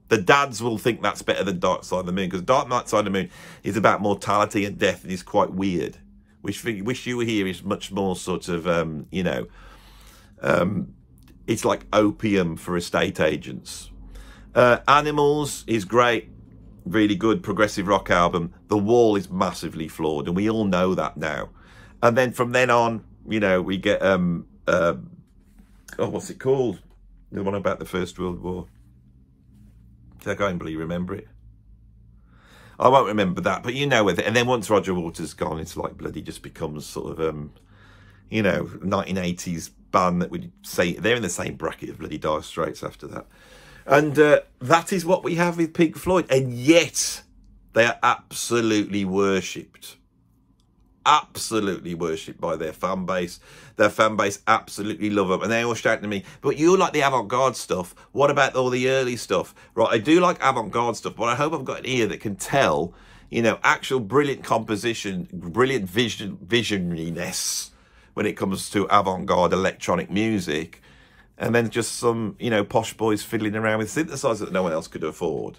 The dads will think that's better than Dark Side of the Moon, because Dark Side of the Moon is about mortality and death and is quite weird. Wish You Were Here is much more sort of, you know, it's like opium for estate agents. Animals is great, really good progressive rock album. The Wall is massively flawed, and we all know that now. And then from then on, you know, we get, oh, what's it called? The one about the First World War. I can't really remember it. I won't remember that, but you know with it. And then once Roger Waters' gone, it's like bloody just becomes sort of, you know, 1980s band that would say they're in the same bracket of bloody Dire Straits after that. And that is what we have with Pink Floyd. And yet they are absolutely worshipped. Absolutely worshipped by their fan base. Their fan base absolutely love them, and they all shout to me, but you like the avant-garde stuff, what about all the early stuff? Right, I do like avant-garde stuff, but I hope I've got an ear that can tell, you know, actual brilliant composition, brilliant visionariness when it comes to avant-garde electronic music, and then just some, you know, posh boys fiddling around with synthesizers that no one else could afford.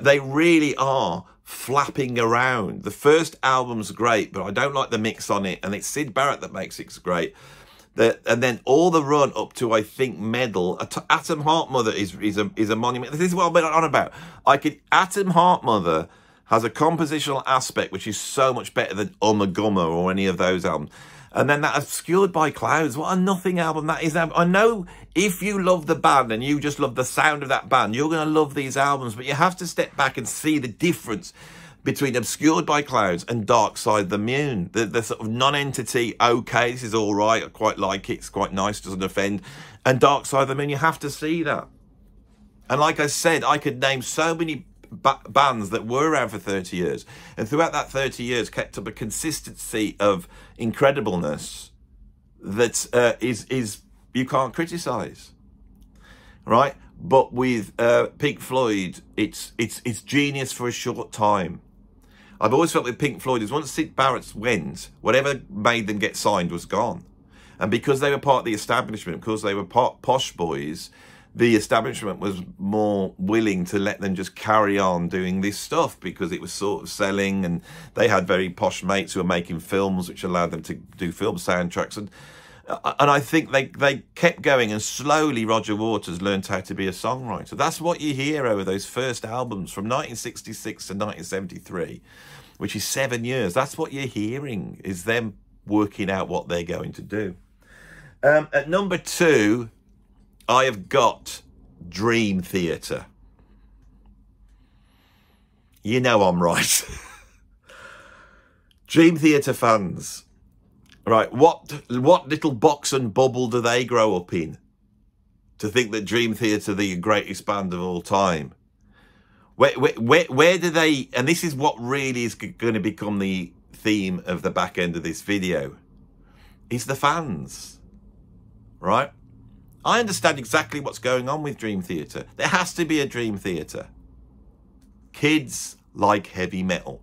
They really are flapping around. The first album's great, but I don't like the mix on it, and it's Syd Barrett that makes it great. And then all the run up to, I think, Medal. Atom Heart Mother is a monument. This is what I've been on about. Atom Heart Mother has a compositional aspect which is so much better than Gummer or any of those albums. And then that Obscured by Clouds, what a nothing album that is. I know if you love the band and you just love the sound of that band, you're going to love these albums, but you have to step back and see the difference between Obscured by Clouds and Dark Side of the Moon. The sort of non-entity, okay, this is all right, I quite like it, it's quite nice, doesn't offend. And Dark Side of the Moon, you have to see that. And like I said, I could name so many bands that were around for 30 years. And throughout that 30 years, kept up a consistency of incredibleness that is you can't criticise. Right? But with Pink Floyd, it's genius for a short time. I've always felt with Pink Floyd is once Syd Barrett went, whatever made them get signed was gone. And because they were part of the establishment, because they were posh boys, the establishment was more willing to let them just carry on doing this stuff because it was sort of selling, and they had very posh mates who were making films which allowed them to do film soundtracks. And I think they kept going, and slowly Roger Waters learned how to be a songwriter. That's what you hear over those first albums from 1966 to 1973, which is 7 years. That's what you're hearing, is them working out what they're going to do. At number 2, I have got Dream Theater. You know I'm right. Dream Theater fans. Right, what little box and bubble do they grow up in to think that Dream Theater are the greatest band of all time? Where do they, and this is what really is going to become the theme of the back end of this video, is the fans, right? I understand exactly what's going on with Dream Theater. There has to be a Dream Theater. Kids like heavy metal.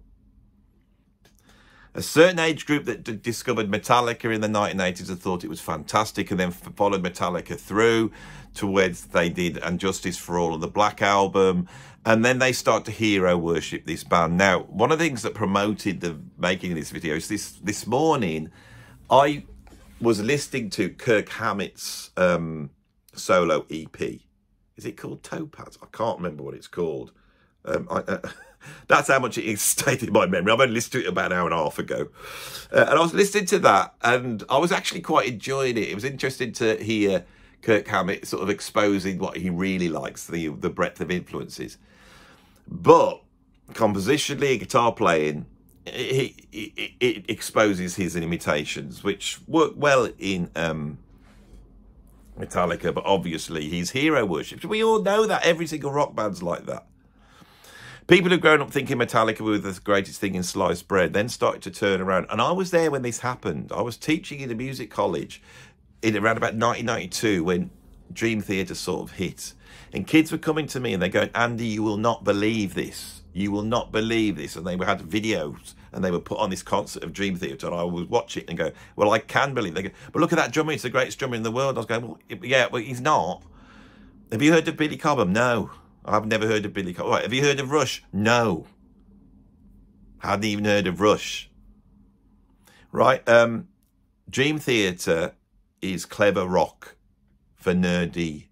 A certain age group that discovered Metallica in the 1980s and thought it was fantastic, and then followed Metallica through towards they did And Justice for All of the Black Album, and then they start to hero worship this band. Now, one of the things that promoted the making of this video is this morning I was listening to Kirk Hammett's solo EP. Is it called Topaz? I can't remember what it's called. That's how much it stayed in my memory. I've only listened to it about an hour and a half ago. And I was listening to that, and I was actually quite enjoying it. It was interesting to hear Kirk Hammett sort of exposing what he really likes, the breadth of influences. But compositionally, guitar playing, it exposes his limitations, which work well in Metallica, but obviously he's hero worshipped. We all know that. Every single rock band's like that. People who've grown up thinking Metallica were the greatest thing in sliced bread then started to turn around. And I was there when this happened. I was teaching in a music college in around about 1992 when Dream Theater sort of hit. And kids were coming to me and they're going, Andy, you will not believe this. You will not believe this. And they had videos and they were put on this concert of Dream Theater, and I would watch it and go, well, I can believe it. They go, but look at that drummer. He's the greatest drummer in the world. I was going, well, yeah, well, he's not. Have you heard of Billy Cobham? No. I've never heard of Billy Cobham. Right, have you heard of Rush? No. Hadn't even heard of Rush. Right, Dream Theater is clever rock for nerdy,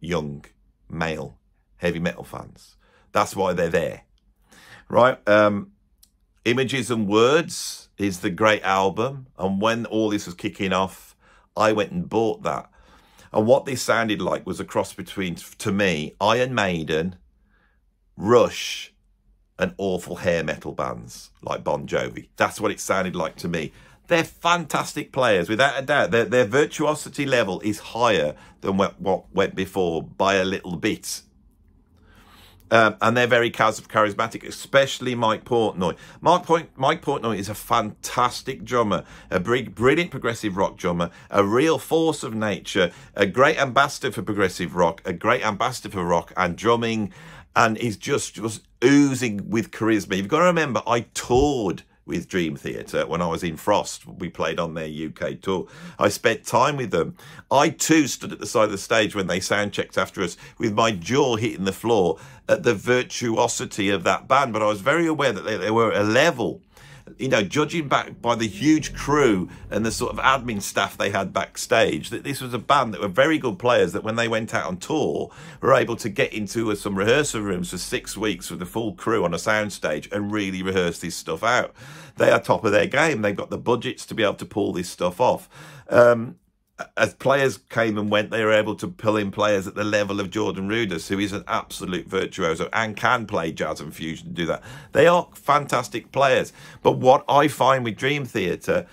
young, male, heavy metal fans. That's why they're there. Right, Images and Words is the great album. And when all this was kicking off, I went and bought that. And what this sounded like was a cross between, to me, Iron Maiden, Rush, and awful hair metal bands like Bon Jovi. That's what it sounded like to me. They're fantastic players, without a doubt. Their virtuosity level is higher than what went before by a little bit. And they're very charismatic, especially Mike Portnoy. Mike Portnoy is a fantastic drummer, a brilliant progressive rock drummer, a real force of nature, a great ambassador for progressive rock, a great ambassador for rock and drumming, and he's just oozing with charisma. You've got to remember, I toured with Dream Theater when I was in Frost. We played on their UK tour. I spent time with them. I too stood at the side of the stage when they sound checked after us with my jaw hitting the floor at the virtuosity of that band. But I was very aware that they were at a level, you know, judging back by the huge crew and the sort of admin staff they had backstage, that this was a band that were very good players that when they went out on tour were able to get into some rehearsal rooms for 6 weeks with the full crew on a soundstage and really rehearse this stuff out. They are top of their game. They've got the budgets to be able to pull this stuff off. as players came and went, they were able to pull in players at the level of Jordan Rudess, who is an absolute virtuoso and can play jazz and fusion and do that. They are fantastic players. But what I find with Dream Theater,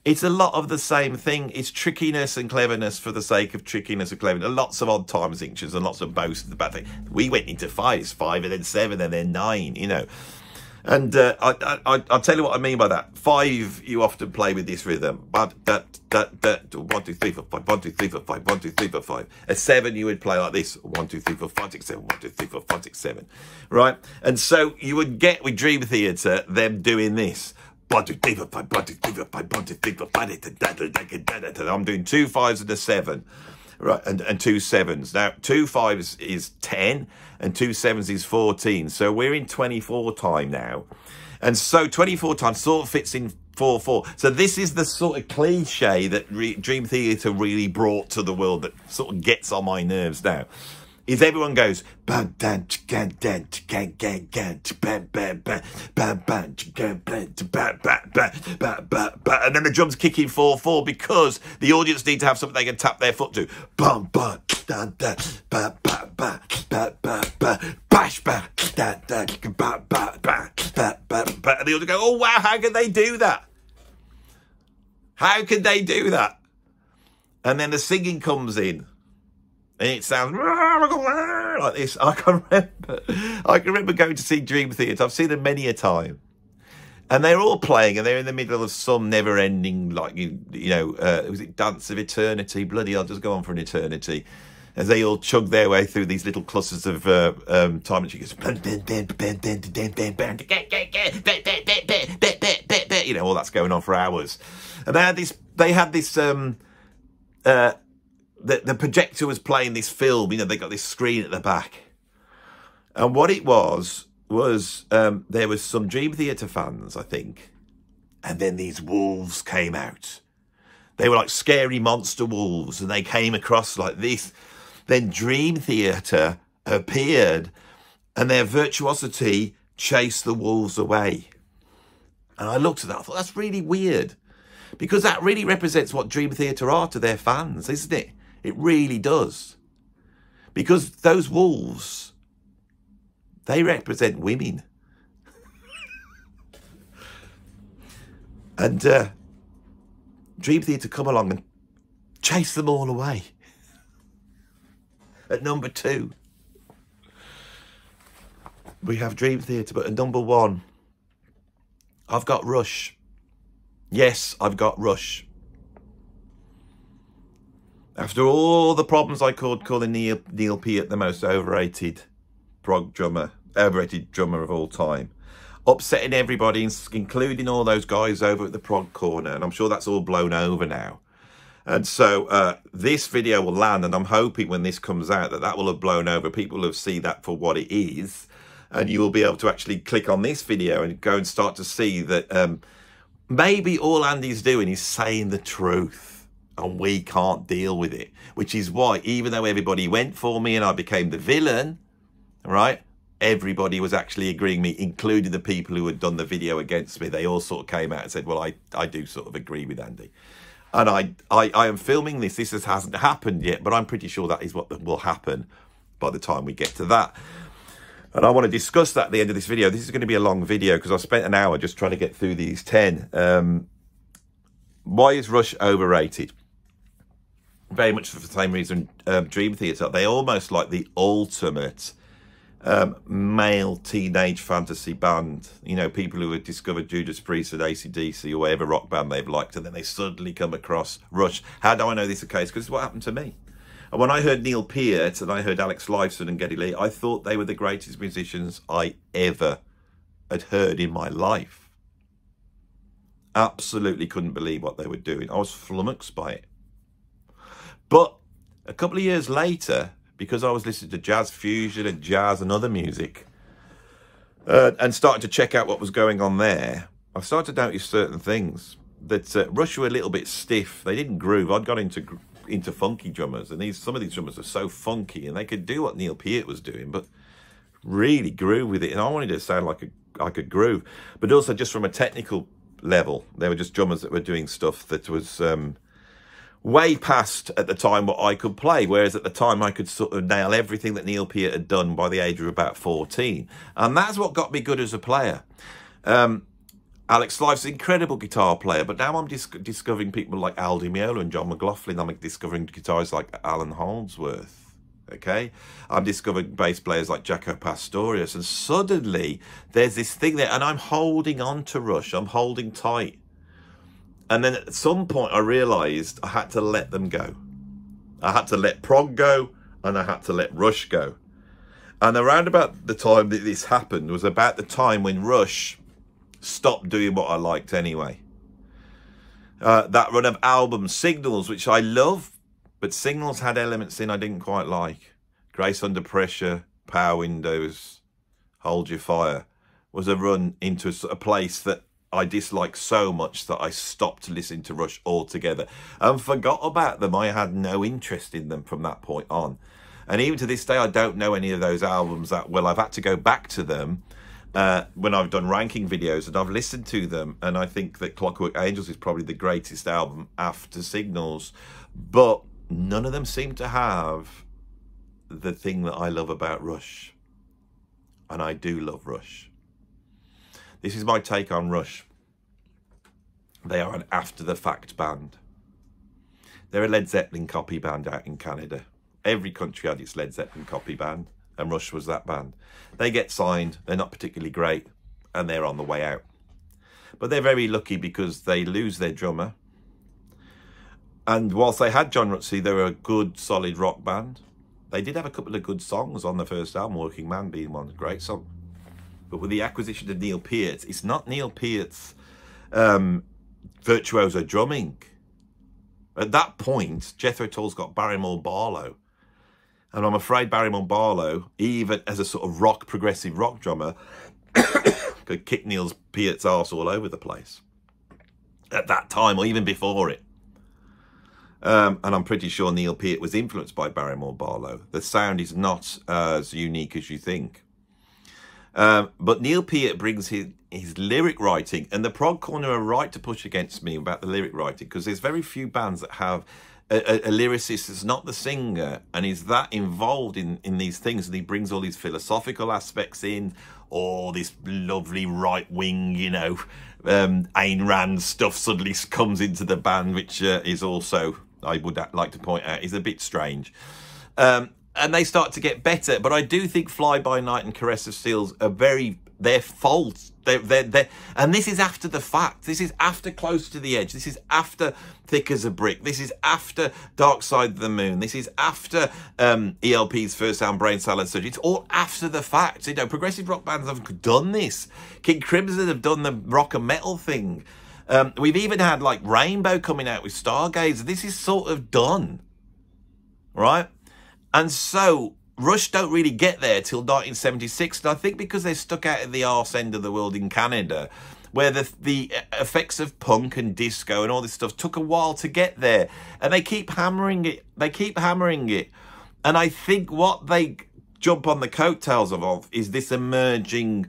it's a lot of the same thing. It's trickiness and cleverness for the sake of trickiness and cleverness. Lots of odd time signatures and lots of boasts about things. We went into 5 and then 7 and then 9, you know. And I'll tell you what I mean by that. 5, you often play with this rhythm. 1, 2, 3, 4, 5. 1, 2, 3, 4, 5. 1, 2, 3, 4, 5. A 7, you would play like this. 1, 2, 3, 4, 5, 6, 7. 1, 2, 3, 4, 5, 6, 7. Right? And so you would get with Dream Theater them doing this. 1, 2, 3, 4, 5. 1, 2, 3, 4, 5. 1, 2, 3, 4, 5. I'm doing 2 5s and a 7. Right, and 2 7s. Now, 2 5s is 10, and 2 7s is 14. So we're in 24 time now. And so 24 time sort of fits in 4/4. So this is the sort of cliche that Dream Theater really brought to the world that sort of gets on my nerves now. Is everyone goes and then the drums kick in 4/4 because the audience need to have something they can tap their foot to. And the audience go, oh wow, how can they do that? How can they do that? And then the singing comes in. And it sounds like this. I can remember going to see Dream Theater. I've seen them many a time. And they're all playing, and they're in the middle of some never-ending, like, you know, was it Dance of Eternity? Bloody, I'll just go on for an eternity. As they all chug their way through these little clusters of time, and she goes, you know, all that's going on for hours. And they had this, the projector was playing this film, you know, they got this screen at the back. And what it was there was some Dream Theater fans, I think. And then these wolves came out. They were like scary monster wolves, and they came across like this. Then Dream Theater appeared, and their virtuosity chased the wolves away. And I looked at that, I thought, that's really weird. Because that really represents what Dream Theater are to their fans, isn't it? It really does. Because those wolves, they represent women. And Dream Theater come along and chase them all away. At number 2, we have Dream Theater, but at number 1, I've got Rush. Yes, I've got Rush. After all the problems I calling Neil Peart the most overrated prog drummer, overrated drummer of all time, upsetting everybody, including all those guys over at the Prog Corner, and I'm sure that's all blown over now. And so this video will land, and I'm hoping when this comes out that will have blown over. People will have seen that for what it is, and you will be able to actually click on this video and go and start to see that maybe all Andy's doing is saying the truth, and we can't deal with it. Which is why, even though everybody went for me and I became the villain, right, everybody was actually agreeing with me, including the people who had done the video against me. They all sort of came out and said, well, I do sort of agree with Andy. And I am filming this. This hasn't happened yet, but I'm pretty sure that is what will happen by the time we get to that. And I want to discuss that at the end of this video. This is going to be a long video because I spent an hour just trying to get through these 10. Why is Rush overrated? Very much for the same reason Dream Theater. They're almost like the ultimate male teenage fantasy band. You know, people who had discovered Judas Priest and AC/DC or whatever rock band they've liked, and then they suddenly come across Rush. How do I know this is the case? Because it's what happened to me. And when I heard Neil Peart and I heard Alex Lifeson and Geddy Lee, I thought they were the greatest musicians I ever had heard in my life. Absolutely couldn't believe what they were doing. I was flummoxed by it. But a couple of years later, because I was listening to jazz fusion and jazz and other music, and starting to check out what was going on there, I started to notice certain things. That Rush were a little bit stiff. They didn't groove. I'd got into funky drummers, and some of these drummers are so funky, and they could do what Neil Peart was doing, but really groove with it. And I wanted to sound like I could groove, but also just from a technical level, they were just drummers that were doing stuff that was way past at the time what I could play, whereas at the time I could sort of nail everything that Neil Peart had done by the age of about 14. And that's what got me good as a player. Alex Life's an incredible guitar player, but now I'm discovering people like Al Di Meola and John McLaughlin. I'm discovering guitarists like Alan Holdsworth, okay? I'm discovering bass players like Jaco Pastorius, and suddenly there's this thing there, and I'm holding on to Rush. I'm holding tight. And then at some point I realised I had to let them go. I had to let Prog go, and I had to let Rush go. And around about the time that this happened was about the time when Rush stopped doing what I liked anyway. That run of albums, Signals, which I love, but Signals had elements in I didn't quite like. Grace Under Pressure, Power Windows, Hold Your Fire was a run into a place that I disliked so much that I stopped listening to Rush altogether and forgot about them. I had no interest in them from that point on. And even to this day, I don't know any of those albums that well. I've had to go back to them when I've done ranking videos, and I've listened to them, and I think that Clockwork Angels is probably the greatest album after Signals, but none of them seem to have the thing that I love about Rush. And I do love Rush. This is my take on Rush. They are an after-the-fact band. They're a Led Zeppelin copy band out in Canada. Every country had its Led Zeppelin copy band, and Rush was that band. They get signed, they're not particularly great, and they're on the way out. But they're very lucky because they lose their drummer. And whilst they had John Rutsey, they were a good, solid rock band. They did have a couple of good songs on the first album, Working Man being one, a great song. But with the acquisition of Neil Peart, it's not Neil Peart's virtuoso drumming. At that point, Jethro Tull's got Barrymore Barlow. And I'm afraid Barrymore Barlow, even as a sort of rock, progressive rock drummer, could kick Neil Peart's arse all over the place. At that time, or even before it. And I'm pretty sure Neil Peart was influenced by Barrymore Barlow. The sound is not as unique as you think. But Neil Peart brings his lyric writing, and the Prog Corner are right to push against me about the lyric writing, because there's very few bands that have a lyricist that's not the singer and is that involved in these things, and he brings all these philosophical aspects in, or this lovely right-wing, you know, Ayn Rand stuff suddenly comes into the band, which is also, I would like to point out, is a bit strange. And they start to get better, but I do think Fly By Night and Caress of Seals are they're false. And this is after the fact. This is after Close to the Edge. This is after Thick as a Brick. This is after Dark Side of the Moon. This is after ELP's first album, Brain Salad Surgery. It's all after the fact. You know, progressive rock bands have done this. King Crimson have done the rock and metal thing. We've even had like Rainbow coming out with Stargazer. This is sort of done, right? And so Rush don't really get there till 1976, and I think because they're stuck out at the arse end of the world in Canada, where the effects of punk and disco and all this stuff took a while to get there, and they keep hammering it. They keep hammering it, and I think what they jump on the coattails of is this emerging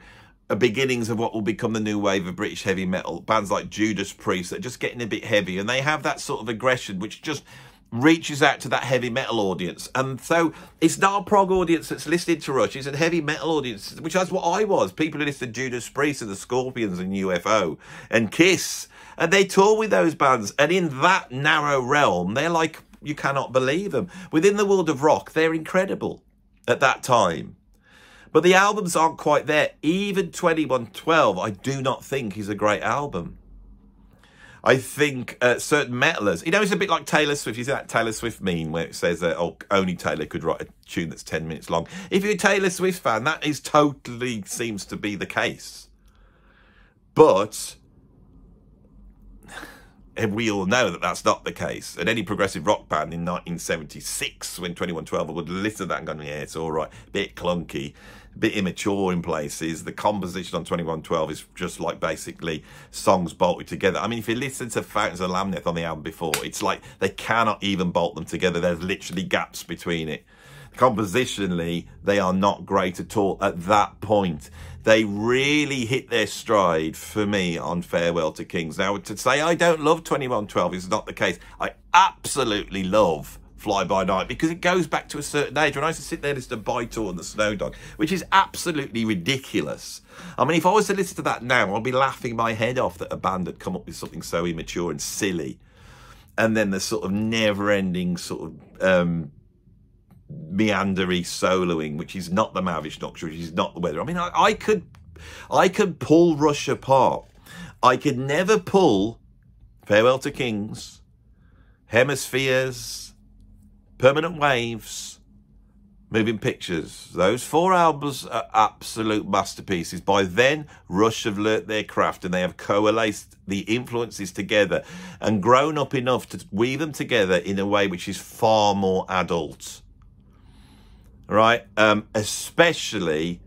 beginnings of what will become the new wave of British heavy metal. Bands like Judas Priest that are just getting a bit heavy, and they have that sort of aggression which just reaches out to that heavy metal audience. And so it's not a prog audience that's listening to Rush, it's a heavy metal audience, which is what I was. People who listen to Judas Priest and the Scorpions and UFO and Kiss, and they tour with those bands, and in that narrow realm they're like, you cannot believe them. Within the world of rock, they're incredible at that time, but the albums aren't quite there. Even 2112 I do not think is a great album. I think certain metalers, you know, it's a bit like Taylor Swift. You see that Taylor Swift meme where it says, oh, only Taylor could write a tune that's 10 minutes long. If you're a Taylor Swift fan, that is totally seems to be the case. But and we all know that that's not the case. And any progressive rock band in 1976, when 2112 would listen to that and go, yeah, it's all right, a bit clunky, a bit immature in places. The composition on 2112 is just like basically songs bolted together. I mean, if you listen to Fountains of Lamneth on the album before, it's like they cannot even bolt them together. There's literally gaps between it. compositionally, they are not great at all at that point. They really hit their stride for me on Farewell to Kings. Now, to say I don't love 2112 is not the case. I absolutely love Fly By Night because it goes back to a certain age. When I used to sit there and listen to Bytor and the Snow Dog, which is absolutely ridiculous. I mean, if I was to listen to that now, I'd be laughing my head off that a band had come up with something so immature and silly. And then the sort of never-ending sort of meandery soloing, which is not the Mavish Nocturne, which is not the Weather. I mean, I could pull Rush apart. I could never pull Farewell to Kings, Hemispheres, Permanent Waves, Moving Pictures. Those 4 albums are absolute masterpieces. By then, Rush have learnt their craft and they have coalesced the influences together and grown up enough to weave them together in a way which is far more adult. Right? Especially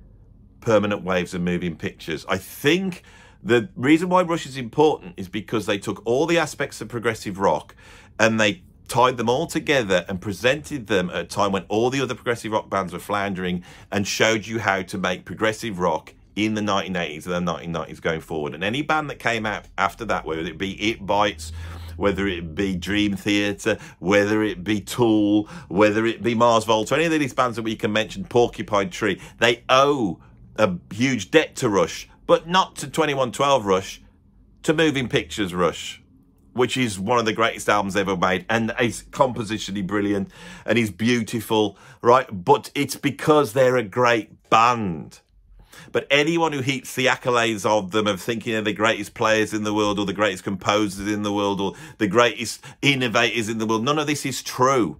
Permanent Waves and Moving Pictures. I think the reason why Rush is important is because they took all the aspects of progressive rock and they tied them all together and presented them at a time when all the other progressive rock bands were floundering and showed you how to make progressive rock in the 1980s and the 1990s going forward. And any band that came out after that, whether it be It Bites, whether it be Dream Theater, whether it be Tool, whether it be Mars Volta, any of these bands that we can mention, Porcupine Tree, they owe a huge debt to Rush, but not to 2112 Rush, to Moving Pictures Rush, which is one of the greatest albums ever made, and is compositionally brilliant, and is beautiful, right? But it's because they're a great band. But anyone who heaps the accolades of them, of thinking they're the greatest players in the world, or the greatest composers in the world, or the greatest innovators in the world, none of this is true.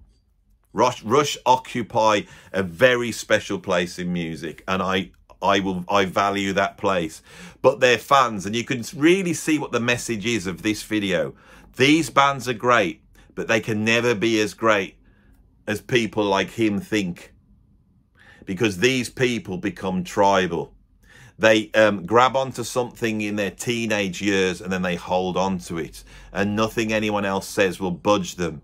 Rush occupy a very special place in music, and I value that place. But they're fans, and you can really see what the message is of this video. These bands are great, but they can never be as great as people like him think, because these people become tribal. They grab onto something in their teenage years and then they hold on to it, and nothing anyone else says will budge them.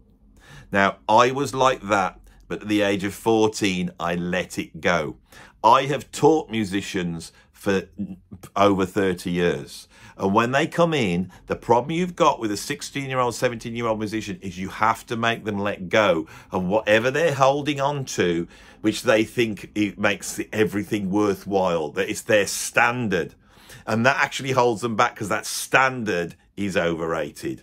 Now, I was like that, but at the age of 14, I let it go. I have taught musicians for over 30 years. And when they come in, the problem you've got with a 16-year-old, 17-year-old musician is you have to make them let go of whatever they're holding on to, which they think it makes everything worthwhile, that it's their standard. And that actually holds them back, because that standard is overrated.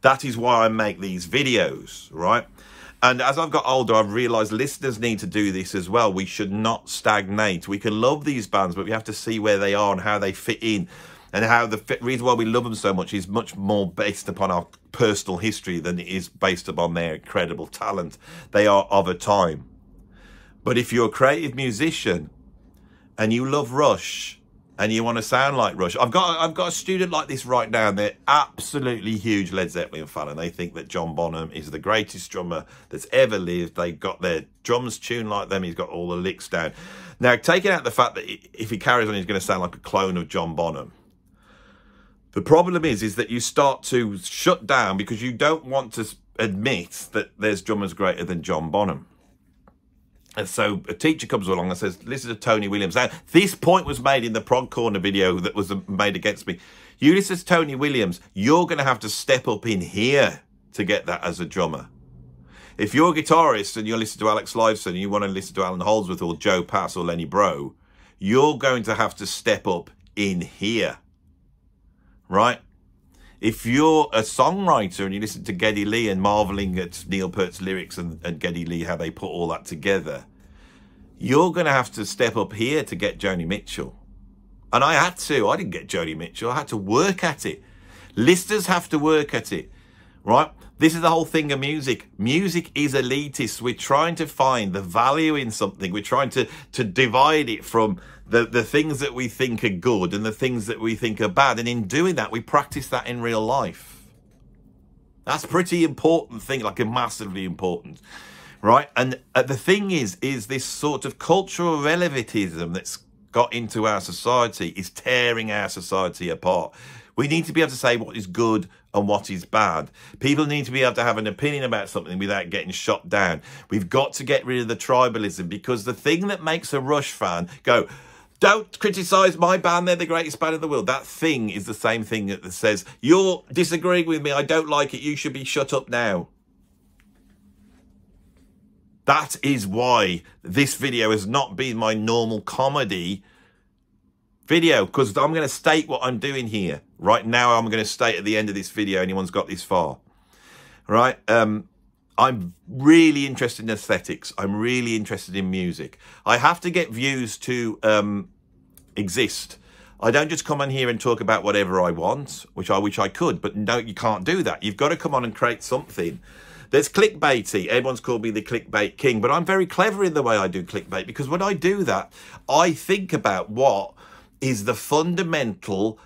That is why I make these videos, right? And as I've got older, I've realised listeners need to do this as well. We should not stagnate. We can love these bands, but we have to see where they are and how they fit in. And how the reason why we love them so much is much more based upon our personal history than it is based upon their incredible talent. They are of a time. But if you're a creative musician and you love Rush and you want to sound like Rush, I've got a student like this right now, and they're absolutely huge Led Zeppelin fan, and they think that John Bonham is the greatest drummer that's ever lived. They've got their drums tuned like them. He's got all the licks down. Now, taking out the fact that if he carries on, he's going to sound like a clone of John Bonham. The problem is that you start to shut down because you don't want to admit that there's drummers greater than John Bonham. And so a teacher comes along and says, listen to Tony Williams. Now, this point was made in the Prog Corner video that was made against me. You listen to Tony Williams, you're going to have to step up in here to get that as a drummer. If you're a guitarist and you listen to Alex Lifeson and you want to listen to Alan Holdsworth or Joe Pass or Lenny Breau, you're going to have to step up in here. Right? If you're a songwriter and you listen to Geddy Lee and marveling at Neil Peart's lyrics and Geddy Lee, how they put all that together, you're going to have to step up here to get Joni Mitchell. And I had to. I didn't get Joni Mitchell. I had to work at it. Listeners have to work at it. Right? This is the whole thing of music. Music is elitist. We're trying to find the value in something. We're trying to divide it from the things that we think are good and the things that we think are bad. And in doing that, we practice that in real life. That's a pretty important thing, like a massively important, right? And the thing is this sort of cultural relativism that's got into our society is tearing our society apart. We need to be able to say what is good and what is bad. People need to be able to have an opinion about something without getting shot down. We've got to get rid of the tribalism, because the thing that makes a Rush fan go, don't criticise my band, they're the greatest band in the world. That thing is the same thing that says, you're disagreeing with me, I don't like it, you should be shut up now. That is why this video has not been my normal comedy video, because I'm going to state what I'm doing here. Right now, I'm going to state at the end of this video, anyone's got this far. Right? I'm really interested in aesthetics. I'm really interested in music. I have to get views to exist. I don't just come on here and talk about whatever I want, which I could, but no, you can't do that. You've got to come on and create something that's clickbaity. Everyone's called me the clickbait king, but I'm very clever in the way I do clickbait, because when I do that, I think about what is the fundamental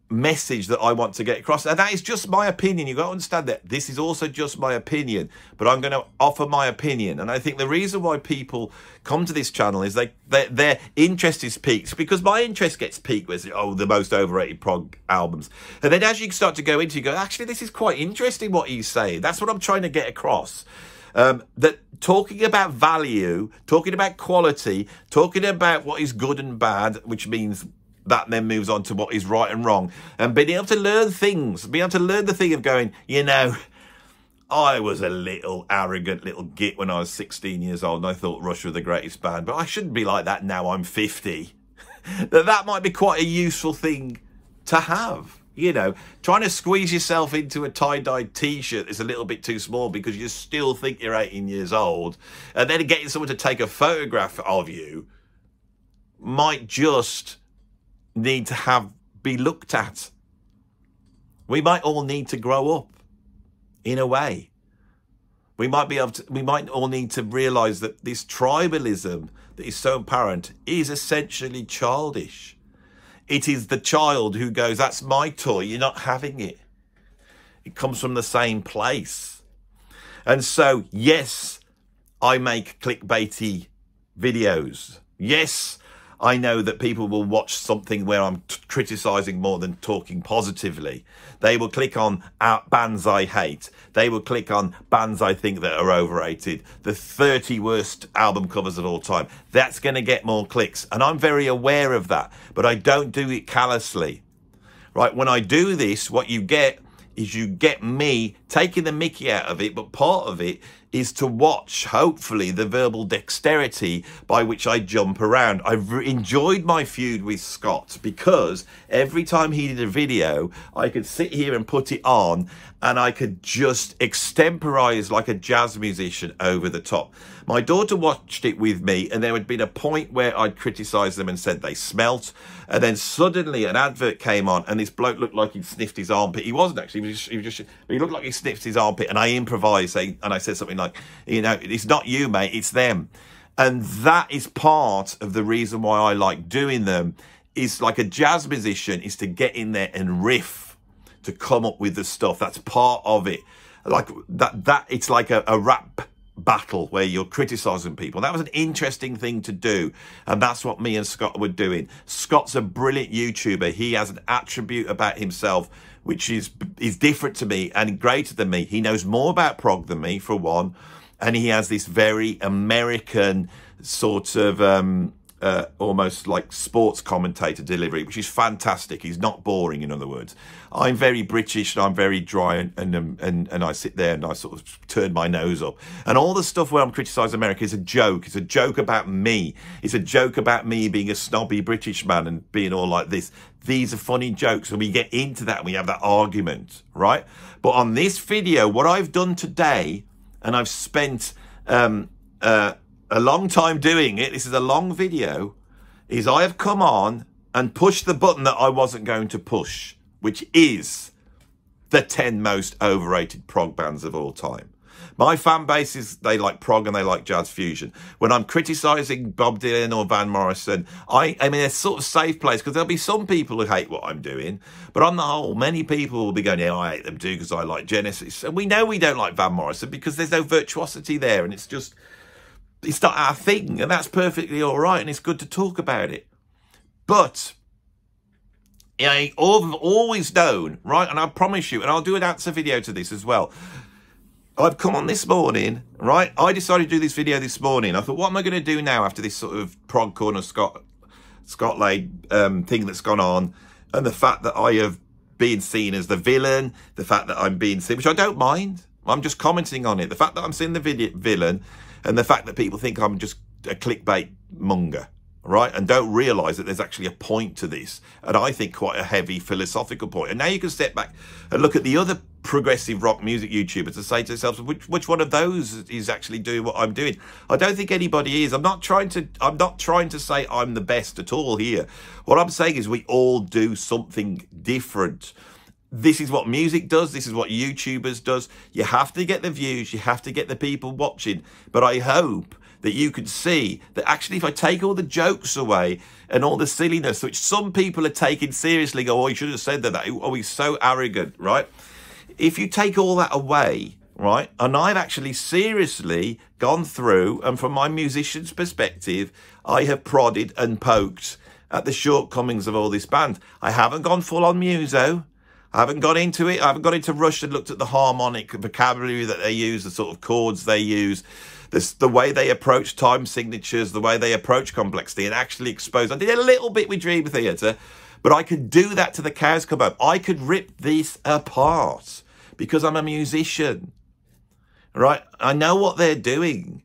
message that I want to get across. And that is just my opinion. You've got to understand that this is also just my opinion, but I'm going to offer my opinion. And I think the reason why people come to this channel is their interest is piqued, because my interest gets piqued with, oh, the most overrated prog albums. And then as you start to go into, you go, actually, this is quite interesting what he's saying. That's what I'm trying to get across. That talking about value, talking about quality, talking about what is good and bad, which means that then moves on to what is right and wrong, and being able to learn things, being able to learn the thing of going, you know, I was a little arrogant little git when I was 16 years old and I thought Rush were the greatest band, but I shouldn't be like that now I'm 50. that might be quite a useful thing to have. You know, trying to squeeze yourself into a tie-dyed T-shirt is a little bit too small because you still think you're 18 years old. And then getting someone to take a photograph of you might just need to be looked at. We might all need to grow up in a way. We might all need to realise that this tribalism that is so apparent is essentially childish. It is the child who goes, that's my toy, you're not having it. It comes from the same place. And so, yes, I make clickbaity videos. Yes, I know that people will watch something where I'm criticising more than talking positively. They will click on bands I hate. They will click on bands I think that are overrated. The 30 worst album covers of all time. That's going to get more clicks. And I'm very aware of that. But I don't do it callously. Right? When I do this, what you get is you get me taking the mickey out of it, but part of it is to watch, hopefully, the verbal dexterity by which I jump around. I've enjoyed my feud with Scott because every time he did a video, I could sit here and put it on and I could just extemporize like a jazz musician over the top. My daughter watched it with me, and there had been a point where I'd criticised them and said they smelt, and then suddenly an advert came on and this bloke looked like he'd sniffed his armpit. He wasn't actually, he looked like he sniffed his armpit, and I improvised and I said something like, you know, it's not you, mate, it's them. And that is part of the reason why I like doing them, is like a jazz musician is to get in there and riff, to come up with the stuff. That's part of it. Like that it's like a rap battle where you're criticizing people. That was an interesting thing to do, and that's what me and Scott were doing. Scott's a brilliant YouTuber. He has an attribute about himself which is different to me and greater than me. He knows more about prog than me, for one, and he has this very American sort of almost like sports commentator delivery, which is fantastic. He's not boring, in other words. I'm very British and I'm very dry, and I sit there and I sort of turn my nose up. And all the stuff where I'm criticising America is a joke. It's a joke about me. It's a joke about me being a snobby British man and being all like this. These are funny jokes, and we get into that and we have that argument, right? But on this video, what I've done today, and I've spent a long time doing it, this is a long video, is I have come on and pushed the button that I wasn't going to push, which is the 10 most overrated prog bands of all time. My fan base is, they like prog and they like jazz fusion. When I'm criticising Bob Dylan or Van Morrison, I mean, it's sort of safe place, because there'll be some people who hate what I'm doing, but on the whole, many people will be going, yeah, I hate them too because I like Genesis. And we know we don't like Van Morrison because there's no virtuosity there, and it's just, it's not our thing, and that's perfectly all right, and it's good to talk about it. But I've always known, right? And I promise you, and I'll do an answer video to this as well. I've come on this morning, right? I decided to do this video this morning. I thought, what am I going to do now after this sort of Prog Corner Scott Lade thing that's gone on, and the fact that I have been seen as the villain, the fact that I'm being seen, which I don't mind. I'm just commenting on it. The fact that I'm seeing the villain, and the fact that people think I'm just a clickbait monger, right? And don't realise that there's actually a point to this. And I think quite a heavy philosophical point. And now you can step back and look at the other progressive rock music YouTubers and say to yourselves, which one of those is actually doing what I'm doing? I don't think anybody is. I'm not trying to say I'm the best at all here. What I'm saying is we all do something different. This is what music does. This is what YouTubers does. You have to get the views. You have to get the people watching. But I hope that you can see that actually if I take all the jokes away and all the silliness, which some people are taking seriously, go, oh, he should have said that. Oh, he's so arrogant, right? If you take all that away, right, and I've actually seriously gone through, and from my musician's perspective, I have prodded and poked at the shortcomings of all this band. I haven't gone full on muso. I haven't got into it. I haven't got into Rush and looked at the harmonic vocabulary that they use, the sort of chords they use, the way they approach time signatures, the way they approach complexity, and actually expose. I did a little bit with Dream Theater, but I could do that to the cows come home. I could rip this apart because I'm a musician, right? I know what they're doing.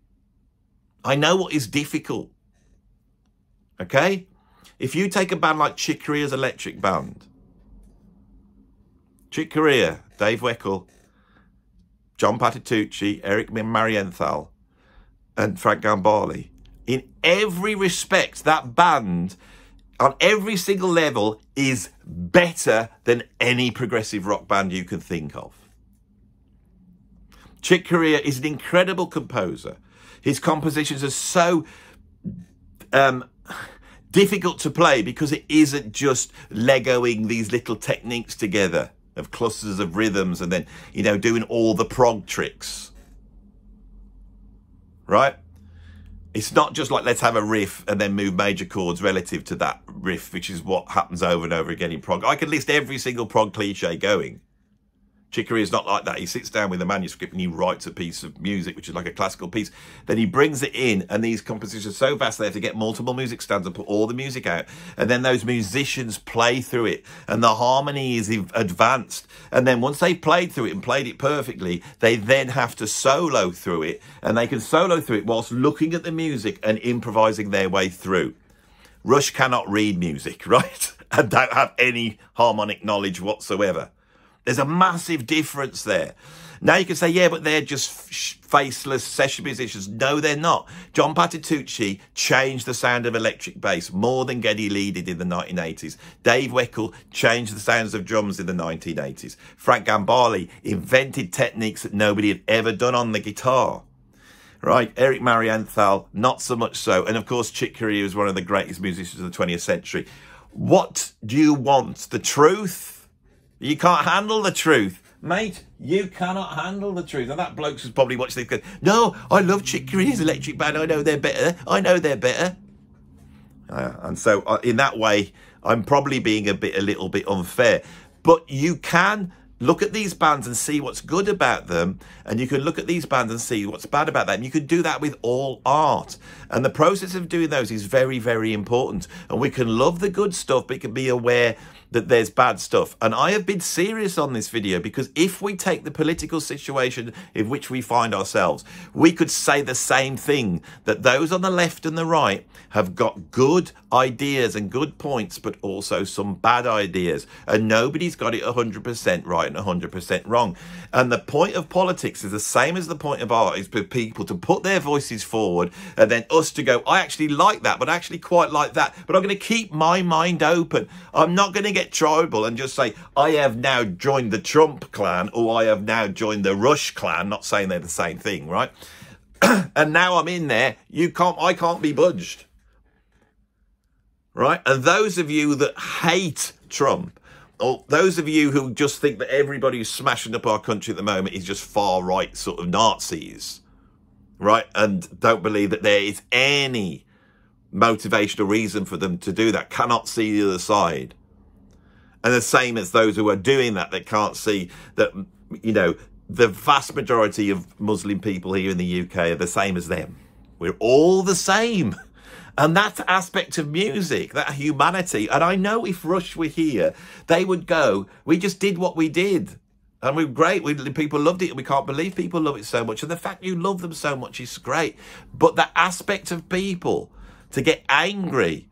I know what is difficult, okay? If you take a band like Chick Corea's Electric Band, Chick Corea, Dave Weckl, John Patitucci, Eric Marienthal, and Frank Gambale. In every respect, that band, on every single level, is better than any progressive rock band you can think of. Chick Corea is an incredible composer. His compositions are so difficult to play because it isn't just Legoing these little techniques together of clusters of rhythms and then, you know, doing all the prog tricks, right? It's not just like, let's have a riff and then move major chords relative to that riff, which is what happens over and over again in prog. I can list every single prog cliche going. Chick Corea is not like that. He sits down with a manuscript and he writes a piece of music, which is like a classical piece. Then he brings it in, and these compositions are so vast they have to get multiple music stands and put all the music out. And then those musicians play through it, and the harmony is advanced. And then once they've played through it and played it perfectly, they then have to solo through it, and they can solo through it whilst looking at the music and improvising their way through. Rush cannot read music, right? And don't have any harmonic knowledge whatsoever. There's a massive difference there. Now you can say, yeah, but they're just faceless session musicians. No, they're not. John Patitucci changed the sound of electric bass more than Geddy Lee did in the 1980s. Dave Weckl changed the sounds of drums in the 1980s. Frank Gambale invented techniques that nobody had ever done on the guitar. Right, Eric Marienthal, not so much so. And of course, Chick Corea is one of the greatest musicians of the 20th century. What do you want? The truth? You can't handle the truth. Mate, you cannot handle the truth. And that bloke's probably watching this going, no, I love Chick Corea's Electric Band. I know they're better. I know they're better. And so in that way, I'm probably being a little bit unfair. But you can look at these bands and see what's good about them, and you can look at these bands and see what's bad about them. You can do that with all art. And the process of doing those is very, very important. And we can love the good stuff, but we can be aware that there's bad stuff. And I have been serious on this video because if we take the political situation in which we find ourselves, we could say the same thing, that those on the left and the right have got good ideas and good points, but also some bad ideas. And nobody's got it 100% right and 100% wrong. And the point of politics is the same as the point of art, is for people to put their voices forward and then us to go, I actually like that, but I actually quite like that. But I'm going to keep my mind open. I'm not going to get tribal and just say, I have now joined the Trump clan, or I have now joined the Rush clan, not saying they're the same thing, right? And now I'm in there, I can't be budged. Right? And those of you that hate Trump, or those of you who just think that everybody who's smashing up our country at the moment is just far-right sort of Nazis, right? And don't believe that there is any motivational reason for them to do that, cannot see the other side. And the same as those who are doing that, that can't see that, you know, the vast majority of Muslim people here in the UK are the same as them. We're all the same. And that aspect of music, that humanity. And I know if Rush were here, they would go, we just did what we did. And we're great. People loved it. And we can't believe people love it so much. And the fact you love them so much is great. But the aspect of people to get angry,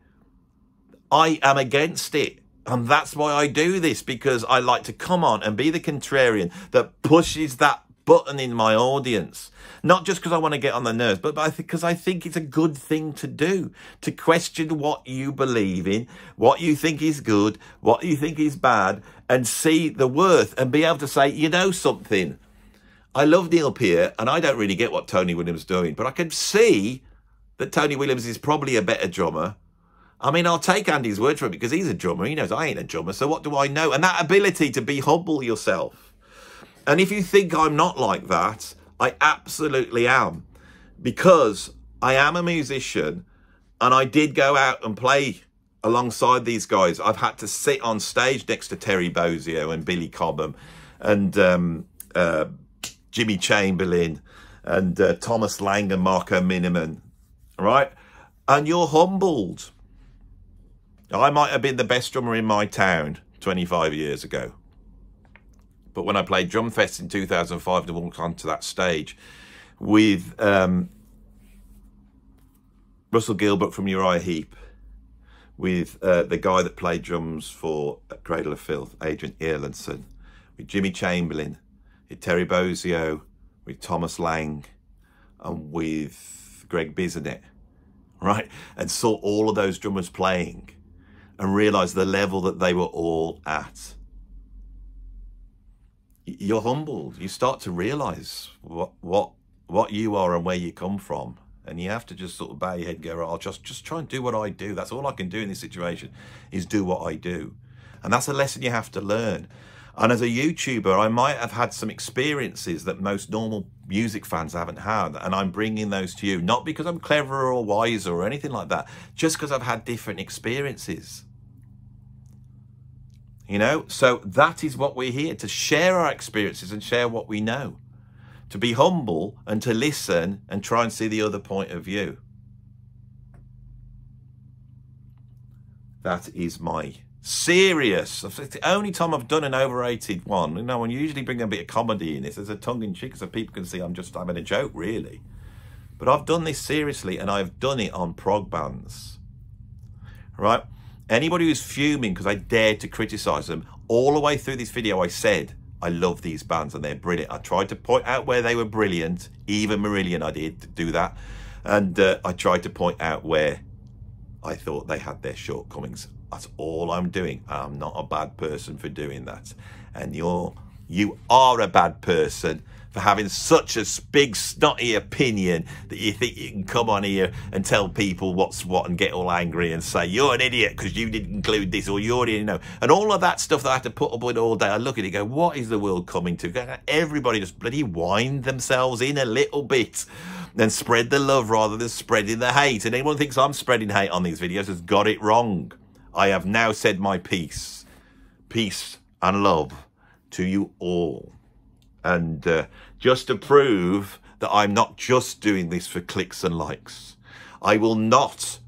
I am against it. And that's why I do this, because I like to come on and be the contrarian that pushes that button in my audience. Not just because I want to get on their nerves, but because I think it's a good thing to do, to question what you believe in, what you think is good, what you think is bad, and see the worth and be able to say, you know something, I love Neil Peart and I don't really get what Tony Williams is doing, but I can see that Tony Williams is probably a better drummer. I mean, I'll take Andy's word for it because he's a drummer. He knows I ain't a drummer, so what do I know? And that ability to be humble yourself. And if you think I'm not like that, I absolutely am, because I am a musician and I did go out and play alongside these guys. I've had to sit on stage next to Terry Bozzio and Billy Cobham and Jimmy Chamberlain and Thomas Lang and Marco Miniman, right? And you're humbled. I might have been the best drummer in my town 25 years ago. But when I played Drumfest in 2005 to walk onto that stage with Russell Gilbert from Uriah Heep, with the guy that played drums for Cradle of Filth, Adrian Erlandson, with Jimmy Chamberlain, with Terry Bozzio, with Thomas Lang, and with Greg Bisonet, right? And saw all of those drummers playing and realised the level that they were all at. You're humbled. You start to realise what you are and where you come from. And you have to just sort of bow your head and go, I'll just try and do what I do. That's all I can do in this situation, is do what I do. And that's a lesson you have to learn. And as a YouTuber, I might have had some experiences that most normal music fans haven't had. And I'm bringing those to you, not because I'm cleverer or wiser or anything like that, just because I've had different experiences. You know, so that is what we're here, to share our experiences and share what we know, to be humble and to listen and try and see the other point of view. That is my serious, it's the only time I've done an overrated one. You know, I usually bring a bit of comedy in this. There's a tongue-in-cheek so people can see I'm just having a joke, really. But I've done this seriously, and I've done it on prog bands, right? Anybody who's fuming because I dared to criticise them, all the way through this video I said, I love these bands and they're brilliant. I tried to point out where they were brilliant. Even Marillion I did do that. And I tried to point out where I thought they had their shortcomings. That's all I'm doing. I'm not a bad person for doing that. And you are a bad person for having such a big snotty opinion that you think you can come on here and tell people what's what and get all angry and say you're an idiot because you didn't include this, or you already know, and all of that stuff that I have to put up with all day. I look at it and go, what is the world coming to? Everybody just bloody wind themselves in a little bit and spread the love rather than spreading the hate. And anyone thinks I'm spreading hate on these videos has got it wrong. I have now said my piece. Peace and love to you all. And just to prove that I'm not just doing this for clicks and likes, I will not